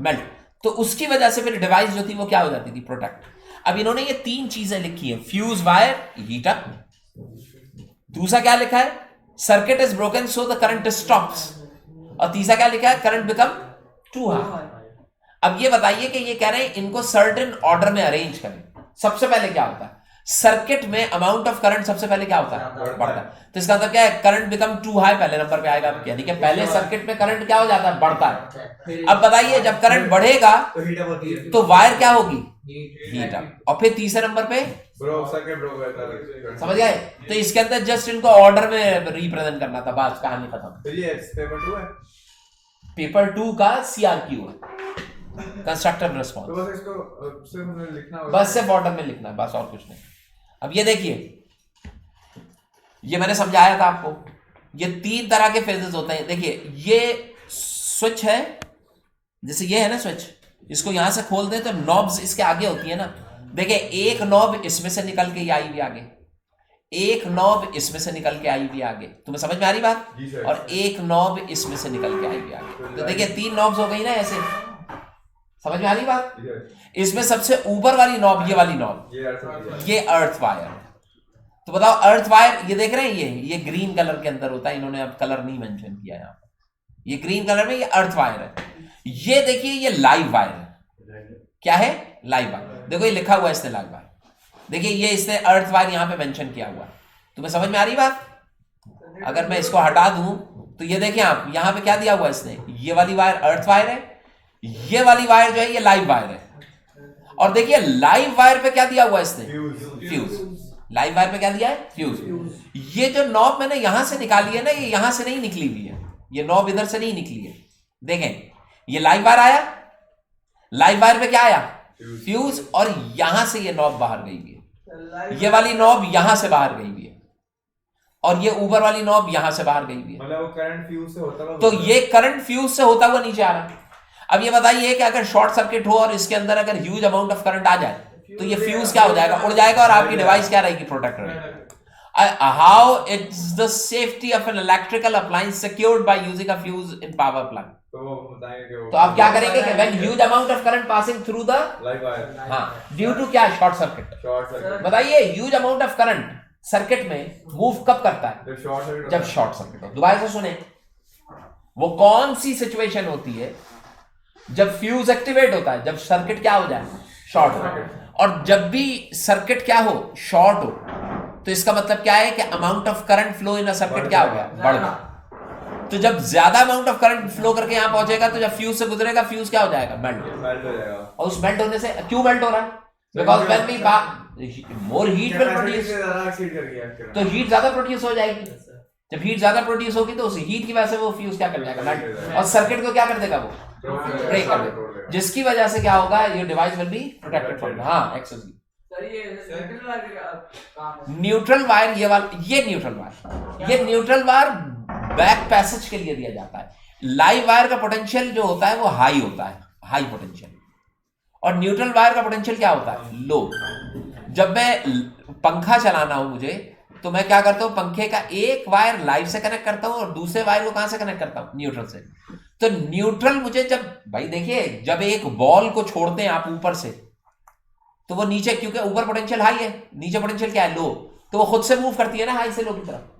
मेल्ट। तो उसकी वजह से फिर डिवाइस जो थी वो क्या हो जाती थी, प्रोटेक्ट। अब इन्होंने ये तीन चीजें लिखी है, फ्यूज वायर, हीट अप, दूसरा क्या लिखा है, circuit is broken so the current stops, और तीसरा क्या लिखा है, करंट बिकम टू हाई। अब ये बताइए कि ये कह रहे हैं इनको सर्टेन ऑर्डर में अरेंज करें। सबसे पहले क्या होता है, सर्किट में अमाउंट ऑफ करंट सबसे पहले क्या होता है, बढ़ता है। तो इसका मतलब क्या है, करंट बिकम टू हाई पहले नंबर पे आएगा, यानी कि पहले सर्किट में करंट क्या हो जाता है, बढ़ता है। अब बताइए जब करंट बढ़ेगा तो हीट अप होती है, तो वायर क्या होगी, हीट अप, और फिर तीसरे नंबर पे सर्किट ब्रोक रहता है। समझ गए। तो इसके अंदर जस्ट इनको ऑर्डर में रिप्रेजेंट करना था, बस कहानी खत्म। तो ये पेपर 2 है, पेपर 2 का CRQ है, कंस्ट्रक्टिव तो रिस्पॉन्स। बस इसको सिर्फ हमें लिखना होगा, बस सिर्फ ऑर्डर में लिखना है, बस और कुछ नहीं। अब ये देखिए, ये मैंने समझाया था आपको, ये तीन तरह के फेजेस होते हैं। देखिए ये स्विच है, जैसे ये है ना स्विच, इसको यहां से खोल दें तो नॉब्स इसके आगे होती है ना। देखिए एक नॉब इसमें से निकल के आई भी आगे, एक नॉब इसमें से निकल के आई भी आगे, तुम्हें समझ में आ रही बात, जी सर। और एक नॉब इसमें से निकल के आई भी आगे। तो देखिए तीन नॉब्स हो गई ना ऐसे, समझ में आ रही बात। जी सर। इसमें सबसे ऊपर वाली नॉब, ये वाली नॉब, ये अर्थ होती है। ये अर्थ वायर। तो बताओ अर्थ वायर, ये देख रहे हैं, ये ग्रीन कलर के अंदर होता है, इन्होंने अब कलर नहीं मेंशन किया यहाँ पर, ये ग्रीन कलर में ये अर्थ वायर है। ये देखिए ये लाइव वायर है, क्या है, लाइव वायर। देखो ये लिखा हुआ है इसने लाइव वायर, देखिए ये इसने अर्थ वायर यहाँ पे मेंशन किया हुआ है। तुम्हें समझ में आ रही बात। अगर मैं इसको हटा दूं तो ये देखिए आप, यहाँ पे क्या दिया हुआ है इसने, ये वाली वायर अर्थ वायर है, ये वाली वायर जो है ये लाइव वायर है। और देखिए लाइव वायर पे क्या दिया हुआ है इसने, फ्यूज। लाइव वायर पे क्या दिया है, फ्यूज। ये जो नॉब मैंने यहां से निकाली है ना, ये यहां से नहीं निकली हुई है, ये नॉब इधर से नहीं निकली है। देखें ये लाइव वायर आया, लाइव वायर पे क्या आया, फ्यूज, और यहां से ये नॉब बाहर गई हुई है, ये वाली नॉब यहां से बाहर गई हुई है, और ये ऊपर वाली नॉब यहां से बाहर गई हुई है। मतलब वो करंट फ्यूज से होता हुआ, तो ये करंट फ्यूज से होता हुआ नीचे आ रहा है। अब ये बताइए कि अगर शॉर्ट सर्किट हो और इसके अंदर अगर ह्यूज अमाउंट ऑफ करंट आ जाए तो ये फ्यूज क्या हो जाएगा, उड़ जाएगा, और आपकी डिवाइस क्या रहेगी, प्रोटेक्ट रहेगी। How it's the safety of an electrical appliance secured by using a fuse in power plant. तो वो बताएंगे कि वो तो आप क्या करेंगे कि when huge amount of current passing through the, live wire, हाँ, ड्यू टू क्या, शॉर्ट सर्किट। शॉर्ट सर्किट, बताइए huge amount of current circuit में मूव कब करता है, जब शॉर्ट सर्किट, जब शॉर्ट सर्किट हो। दोबारा से सुने, वो कौन सी सिचुएशन होती है, जब फ्यूज एक्टिवेट होता है, जब सर्किट क्या हो जाए, शॉर्ट सर्किट। और जब भी सर्किट क्या हो, शॉर्ट हो, तो इसका मतलब क्या है कि amount of current flow in a circuit क्या हो गया, बढ़ गया। तो जब ज्यादा अमाउंट ऑफ करंट फ्लो करके यहां पहुंचेगा तो जब फ्यूज से गुजरेगा, फ्यूज क्या हो जाएगा, मेल्ट। मेल्ट हो जाएगा। और उस मेल्ट होने से क्यों मेल्ट हो रहा है, because when we more heat will produce, से ज्यादा एक्सीड कर गया, तो हीट ज्यादा प्रोड्यूस हो जाएगी। जब हीट ज्यादा प्रोड्यूस होगी तो उस हीट की वजह से वो फ्यूज क्या कर जाएगा, और सर्किट को क्या कर देगा, वो ब्रेक कर देगा, जिसकी वजह से क्या होगा, ये device will be protected from, हाँ एक्सेस। सर ये न्यूट्रल वायर का काम है। न्यूट्रल वायर ये वाला, ये न्यूट्रल वायर, ये न्यूट्रल वायर बैक पैसेज के लिए दिया जाता है। लाइव वायर का पोटेंशियल जो होता है वो हाई होता है, हाई पोटेंशियल, और न्यूट्रल वायर का पोटेंशियल क्या होता है, लो। जब मैं पंखा चलाना हो मुझे, तो मैं क्या करता हूं, पंखे का एक वायर लाइव से कनेक्ट करता हूं और दूसरे वायर को कहां से कनेक्ट करता हूं, न्यूट्रल से। तो न्यूट्रल मुझे जब, भाई देखिए, जब एक बॉल को छोड़ते हैं आप ऊपर से, तो वो नीचे, क्योंकि ऊपर पोटेंशियल हाई है, नीचे पोटेंशियल क्या है, लो, तो वो खुद से मूव करती है ना हाई से लो की तरफ।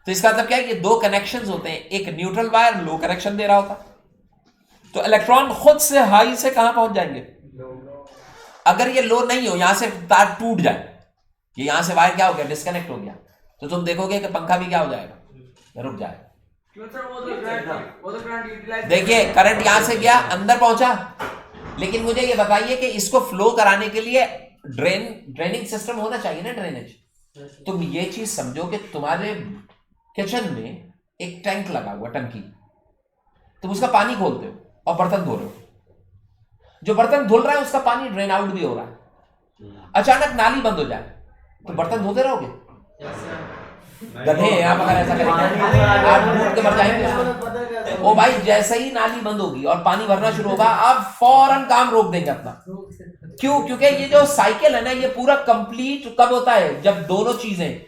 तो इसका मतलब क्या है कि दो कनेक्शंस होते हैं, एक न्यूट्रल वायर लो कनेक्शन दे रहा होता, तो इलेक्ट्रॉन खुद से हाई से कहां पहुंच जाएंगे। अगर ये लो नहीं हो, यहां से तार टूट जाए, ये यहां से वायर क्या हो गया, डिस्कनेक्ट हो गया, तो तुम देखोगे कि पंखा भी क्या हो जाएगा, रुक जाएगा। क्यों सर, वो तो करंट यूटिलाइज, देखिए करंट यहां से गया, अंदर पहुंचा, लेकिन मुझे ये बताइए कि इसको फ्लो कराने के लिए ड्रेनिंग सिस्टम होना चाहिए ना, ड्रेनेज। तुम ये चीज समझो कि तुम्हारे किचन में एक टैंक लगा हुआ, टंकी, तुम उसका पानी खोलते हो और बर्तन धो रहे हो, जो बर्तन धुल रहा है उसका पानी ड्रेन आउट भी हो रहा है, अचानक नाली बंद हो जाए तो बर्तन धोते रहोगे, गधे हैं आप अगर ऐसा करेंगे, आप डूब के मर जाएंगे। ओ भाई, जैसे ही नाली बंद होगी और पानी भरना शुरू होगा, आप फौरन काम रोक देंगे अपना। क्यों? क्योंकि ये जो साइकिल है ना, ये पूरा कंप्लीट कब होता है, जब दोनों चीजें,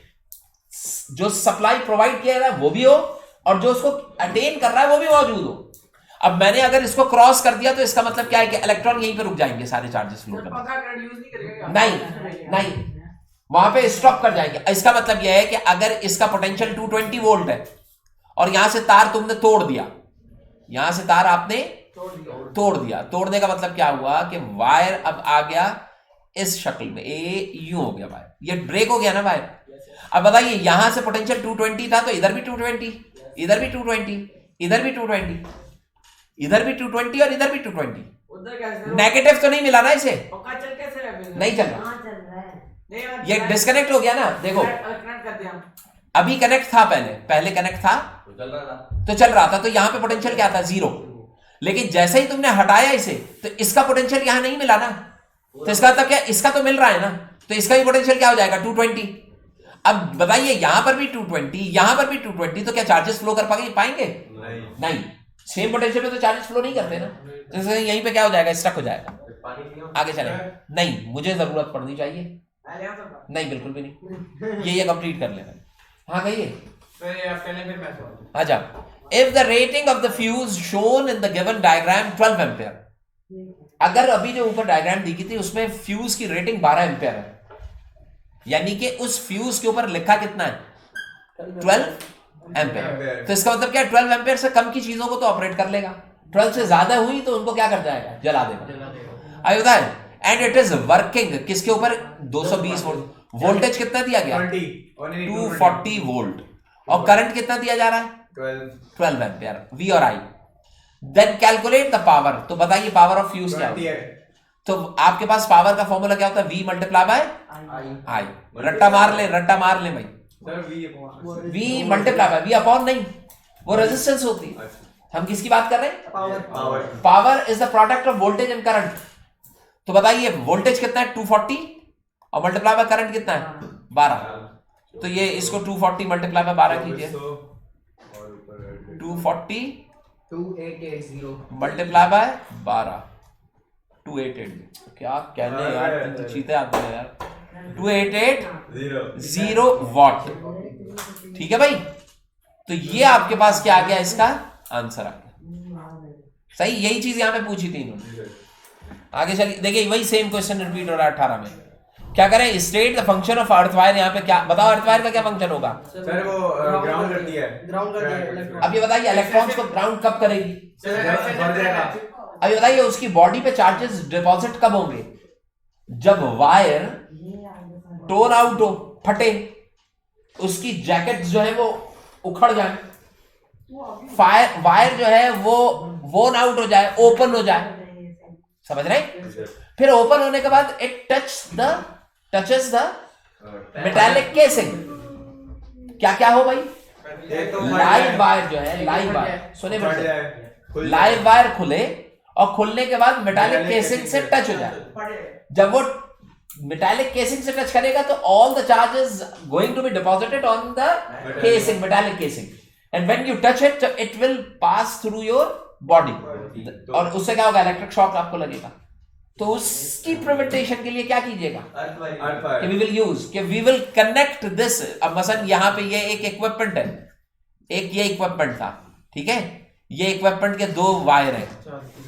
जो सप्लाई प्रोवाइड किया रहा है वो भी हो और जो उसको अटेन कर रहा है वो भी मौजूद हो। अब मैंने अगर इसको क्रॉस कर दिया तो इसका मतलब क्या है कि इलेक्ट्रॉन यहीं पे रुक जाएंगे, सारे चार्जेस फ्लो करने, पंखा करंट यूज नहीं करेगा, नहीं, वहां पे स्टॉप कर जाएंगे। इसका मतलब यह है कि अगर इसका पोटेंशियल 220 वोल्ट है और यहां से तार तुमने तोड़ दिया, यहां से तार आपने तोड़ दिया, तोड़ने का मतलब क्या हुआ कि वायर अब आ गया इस शक्ल में, ए यूं हो गया वायर, ये ब्रेक हो गया ना वायर। अब बताइए, यहां से पोटेंशियल 220 था तो इधर भी 220, इधर भी 220, इधर भी 220, इधर भी 220 और इधर भी 220, उधर कैसे नेगेटिव तो नहीं मिला ना इसे, पंखा चल कैसे रहा है, नहीं चल रहा, कहाँ चल रहा है? नहीं ये डिस्कनेक्ट हो गया ना। देखो कनेक्ट करते हैं हम, अभी कनेक्ट था, पहले कनेक्ट था तो चल रहा था, तो यहां पे पोटेंशियल क्या था, 0। लेकिन जैसे ही तुमने हटाया इसे तो इसका पोटेंशियल यहां नहीं मिला ना, तो इसका मतलब क्या, इसका तो मिल रहा है ना, तो इसका भी पोटेंशियल क्या हो जाएगा, 220। अब बताइए, यहां पर भी 220, यहां पर भी 220, तो क्या चार्जेस फ्लो कर पाएंगे? नहीं, सेम पोटेंशियल पे तो चार्जेस फ्लो नहीं करते ना, तो यहीं पे क्या हो जाएगा, स्टक हो जाएगा। आगे चले, नहीं मुझे जरूरत पड़नी चाहिए, नहीं बिल्कुल भी नहीं, ये कंप्लीट कर लेना। हाँ कहिए, अच्छा, if the rating of the fuse shown in the given diagram 12 ampere, अगर अभी जो ऊपर डायग्राम दिखी थी उसमें फ्यूज की रेटिंग 12 एम्पियर है, यानी कि उस फ्यूज के ऊपर लिखा कितना है, 12 एम्पियर। तो इसका मतलब क्या है, 12 एम्पियर से कम की चीजों को तो ऑपरेट कर लेगा, 12 से ज्यादा हुई तो उनको क्या कर जाएगा, जला देगा। आई बताए, एंड इट इज वर्किंग किसके ऊपर, 220 वोल्ट, वोल्टेज कितना दिया गया, 240 वोल्ट, और करंट कितना दिया जा रहा है, 12 एम्पियर, वी और आई। देन कैलकुलेट द पावर, तो बताइए पावर ऑफ फ्यूज क्या है। तो आपके पास पावर का फॉर्मूला क्या होता है, V मल्टीप्लाई बाय आई। रट्टा मार ले भाई, V multiply by, V upon नहीं, वो रेजिस्टेंस होती है। हम किसकी बात कर रहे हैं, power is the product of voltage and current. तो बताइए वोल्टेज कितना है, 240, और मल्टीप्लाई बाय करंट कितना है, 12। तो ये इसको 240 मल्टीप्लाई बाय 12 कीजिए, 240 मल्टीप्लाई बाय 12, 288। क्या कहने यार, तुम तो चीते आते हैं यार, 288 वॉट, ठीक है भाई। तो ये आपके पास क्या आ गया, इसका आंसर आ गया, सही। यही चीज यहां पे पूछी थी इन्होंने। आगे चलिए, देखिए वही सेम क्वेश्चन रिपीट हो रहा है 18 में। क्या करें, state the function of earth wire. यहाँ पे क्या बताओ, अर्थ वायर का क्या फंक्शन होगा, सर वो ग्राउंड करती है, ग्राउंड कर दिया। अब ये बताइए इलेक्ट्रॉन्स को ग्राउंड कब करेगी, अभी बताइए उसकी बॉडी पे चार्जेस डिपॉजिट कब होंगे, जब वायर टोन आउट हो, फटे, उसकी जैकेट जो है वो उखड़ जाए, वायर जो है वो वोन आउट हो जाए, ओपन हो जाए, समझ रहे। फिर ओपन होने के बाद it touches the metallic casing. क्या क्या हो भाई, लाइव वायर जो है, लाइव वायर सुने फट बेटे, जाए, लाइव वायर खुले और खुलने के बाद मेटालिक केसिंग से टच हो जाए। जब वो मेटालिक केसिंग से टच करेगा तो all the charges going to be deposited on the casing, metallic casing, and when you touch it it will pass through your body, और उससे क्या होगा, इलेक्ट्रिक शॉक आपको लगेगा। तो उसकी प्रिवेंटेशन के लिए क्या कीजिएगा कि वी विल यूज, कि वी विल कनेक्ट दिस। अब मसलन यहाँ पे ये एक इक्विपमेंट है, एक ये इक्विपमेंट था, ठीक है, ये इक्विपमेंट के 2 वायर हैं,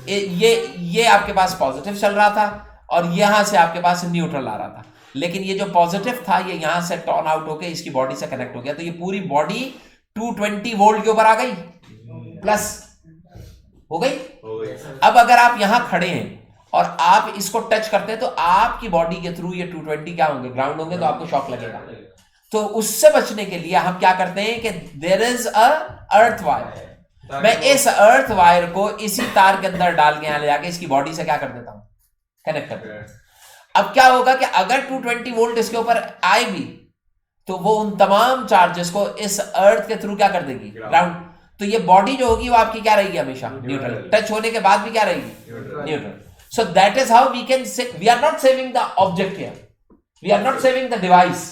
ये आपके पास पॉजिटिव चल रहा था और यहां से आपके पास न्यूट्रल आ रहा था, लेकिन ये जो पॉजिटिव था ये यहां से टर्न आउट होकर इसकी बॉडी से कनेक्ट हो गया, तो ये पूरी बॉडी 220 वोल्ट के ऊपर आ गई, प्लस हो गई। अब अगर आप यहां खड़े हैं और आप इसको टच करते हैं तो आपकी बॉडी के थ्रू ये 220 क्या होंगे, ग्राउंड होंगे, तो आपको शॉक लगेगा। तो उससे बचने के लिए हम क्या करते हैं कि there is a earth wire, मैं इस अर्थ वायर को इसी तार के अंदर डाल के यहां ले जाके इसकी बॉडी से क्या कर देता हूं, कनेक्ट कर देता हूं। अब क्या होगा कि अगर 220 वोल्ट इसके ऊपर आए भी तो वो उन तमाम चार्जेस को इस अर्थ के थ्रू क्या कर देगी, ग्राउंड। तो ये बॉडी जो होगी वो आपकी क्या रहेगी, हमेशा न्यूट्रल, टच होने के बाद भी क्या रहेगी, neutral. So that is how we can, we are not saving the object here, we are not saving the device,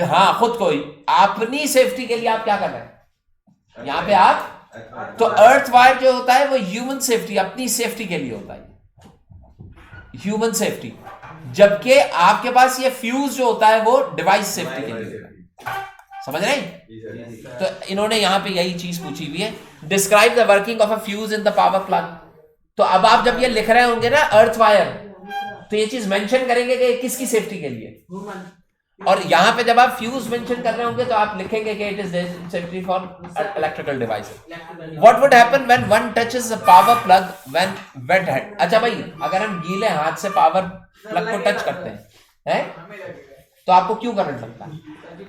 हाँ खुद को ही, अपनी सेफ्टी के लिए आप क्या कर रहे हैं यहां पे आप। तो अर्थ वायर जो होता है वो ह्यूमन सेफ्टी, अपनी सेफ्टी के लिए होता है, ह्यूमन सेफ्टी, जबकि आपके पास ये फ्यूज जो होता है वो डिवाइस सेफ्टी के लिए होता है। समझ रहे हैं? तो इन्होंने यहां पे यही चीज पूछी हुई है, describe the working of a fuse in the power plug. तो अब आप जब ये लिख रहे होंगे ना अर्थ वायर, तो ये चीज मेंशन करेंगे कि किसकी सेफ्टी के लिए, और यहां पे जब आप फ्यूज मेंशन कर रहे होंगे तो आप लिखेंगे कि it is safety for electrical devices. What would happen when one touches the power plug when wait hand. अच्छा भाई, अगर हम गीले हाथ से पावर प्लग को टच करते हैं तो आपको क्यों करंट लगता है?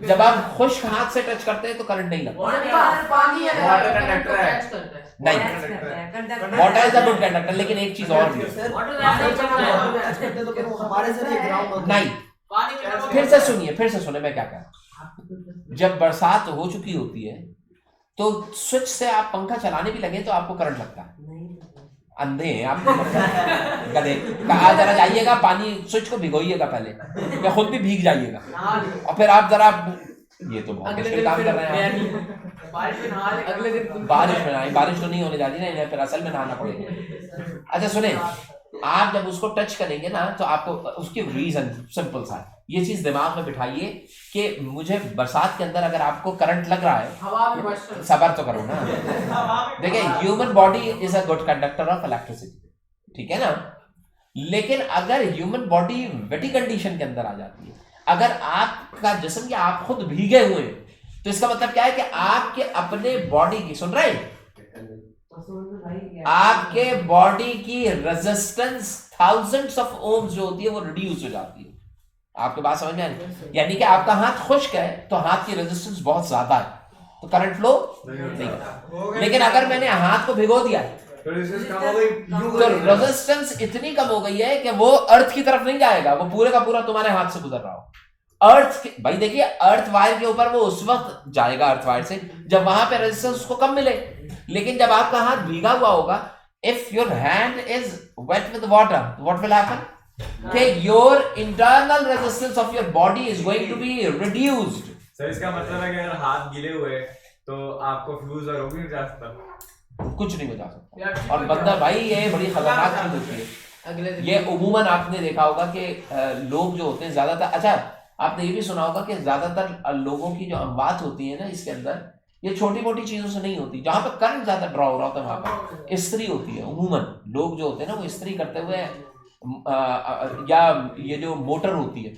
जब आप खुश्क हाथ से टच करते हैं तो करंट नहीं लगता। नहीं, water is a good conductor, लेकिन एक चीज और भी नहीं, फिर से सुनिए मैं क्या कह रहा हूं। जब बरसात हो चुकी होती है तो स्विच से आप पंखा चलाने भी लगे तो आपको करंट लगता है। अंधे हैं आप, गधे, कहा जरा जाइएगा पानी स्विच को भिगोइएगा पहले, या खुद भी भीग जाइएगा, और फिर आप जरा, ये तो बहुत मुश्किल काम कर रहे हैं। अगले दिन बारिश में नहाए, बारिश तो नहीं होने जा रही ना, इन्हें फिर असल में नहाना पड़ेगा। अच्छा सुने, आप जब उसको टच करेंगे ना तो आपको उसकी रीजन सिंपल सा, ये चीज दिमाग में बिठाइए कि मुझे बरसात के अंदर अगर आपको करंट लग रहा है, सबर तो करो ना। देखिए, human body is a good conductor of electricity, ठीक है ना, लेकिन अगर ह्यूमन बॉडी वेटी कंडीशन के अंदर आ जाती है, अगर आपका जिस्म या आप खुद भीगे हुए हैं, तो इसका मतलब क्या है कि आपके अपने बॉडी की, सुन रहे हैं, आपके बॉडी की रेजिस्टेंस थाउजेंड्स ऑफ ओम्स जो होती है वो रिड्यूस हो जाती है। आपके बात समझ में आ रही है? यानी कि आपका हाथ खुश्क है तो हाथ की रेजिस्टेंस बहुत ज्यादा है, तो करंट फ्लो नहीं होगा। लेकिन अगर मैंने हाथ को भिगो दिया तो रेजिस्टेंस इतनी कम हो गई है कि वो अर्थ की तरफ नहीं जाएगा, वो पूरे का पूरा तुम्हारे हाथ से गुजर रहा हो। भाई देखिए, अर्थ वायर के ऊपर वो उस वक्त जाएगा, अर्थ वायर से, जब वहां पे रेजिस्टेंस उसको कम मिले। लेकिन जब आपका हाथ भीगा हुआ होगा, if your hand is wet with water, what will happen? Your internal resistance of your body is going to be reduced. Sir इसका मतलब है कि अगर हाथ गीले हुए तो आपको फ्यूज और वो भी नहीं जा सकता, कुछ नहीं हो जा सकता। और बंदा भाई, ये बड़ी खतरनाक चीज होती है। ये उमूमन आपने देखा होगा कि लोग जो होते हैं ज्यादातर, अच्छा आपने ये भी सुना होगा कि ज्यादातर लोगों की जो अमवात होती है ना, इसके अंदर ये छोटी मोटी चीजों से नहीं होती। जहां पर करंट ज्यादा ड्रॉ हो रहा होता है वहां पर इस्त्री होती है। उमूमन लोग जो होते हैं ना, वो इस्त्री करते हुए या ये जो मोटर होती है,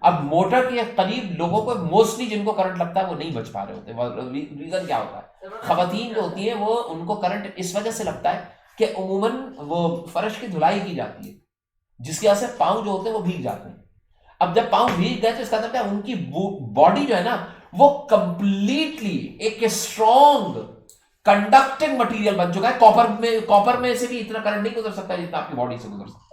अब मोटर के करीब लोगों को मोस्टली जिनको करंट लगता है वो नहीं बच पा रहे होते। रीजन क्या होता है? खवातीन जो होती है वो, उनको करंट इस वजह से लगता है कि उमूमन वो फर्श की धुलाई की जाती है, जिसकी वजह से पाँव जो होते हैं वो भीग जाते हैं। अब जब पाँव भीग गए तो इसका मतलब क्या, उनकी बॉडी जो है ना वो कंप्लीटली एक स्ट्रॉन्ग कंडक्टिंग मटेरियल बन चुका है। कॉपर में से भी इतना करंट नहीं गुजर सकता जितना आपकी बॉडी से गुजर सकता है।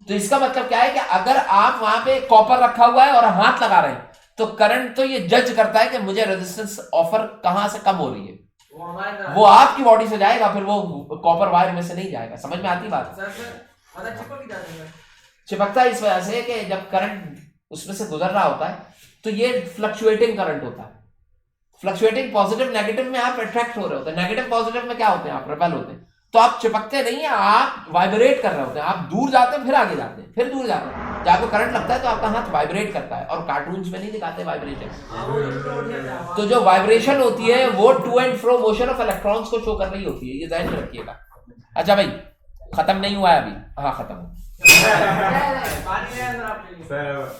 तो इसका मतलब क्या है कि अगर आप वहां पे कॉपर रखा हुआ है और हाथ लगा रहे हैं तो करंट तो ये जज करता है कि मुझे रेजिस्टेंस ऑफर कहां से कम हो रही है, वो हमारे तरफ- वो आपकी बॉडी से जाएगा, फिर वो कॉपर वायर में से नहीं जाएगा। समझ में आती बात? सर सर मतलब चिपक ही जाते हैं। चिपकता है इस वजह से कि जब करंट उसमें से गुजर रहा होता है तो ये फ्लक्चुएटिंग करंट होता है। फ्लक्चुएटिंग पॉजिटिव नेगेटिव में आप अट्रैक्ट हो रहे होते हैं, नेगेटिव पॉजिटिव में क्या होते हैं, आप रिपेल होते हैं। तो आप चिपकते नहीं है, आप वाइब्रेट कर रहे होते हैं, आप दूर जाते हैं फिर आगे जाते हैं फिर दूर जाते हैं। जब आपको करंट लगता है तो आपका हाथ वाइब्रेट करता है, और कार्टून्स में नहीं दिखाते वाइब्रेशन। हाँ, वो जो उठ जाता है। तो जो वाइब्रेशन होती है वो to and fro motion of electrons को शो कर रही होती है, ये ध्यान में रखिएगा। अच्छा भाई, खत्म नहीं हुआ है अभी? हाँ खत्म। पानी ले अंदर आपके लिए। सर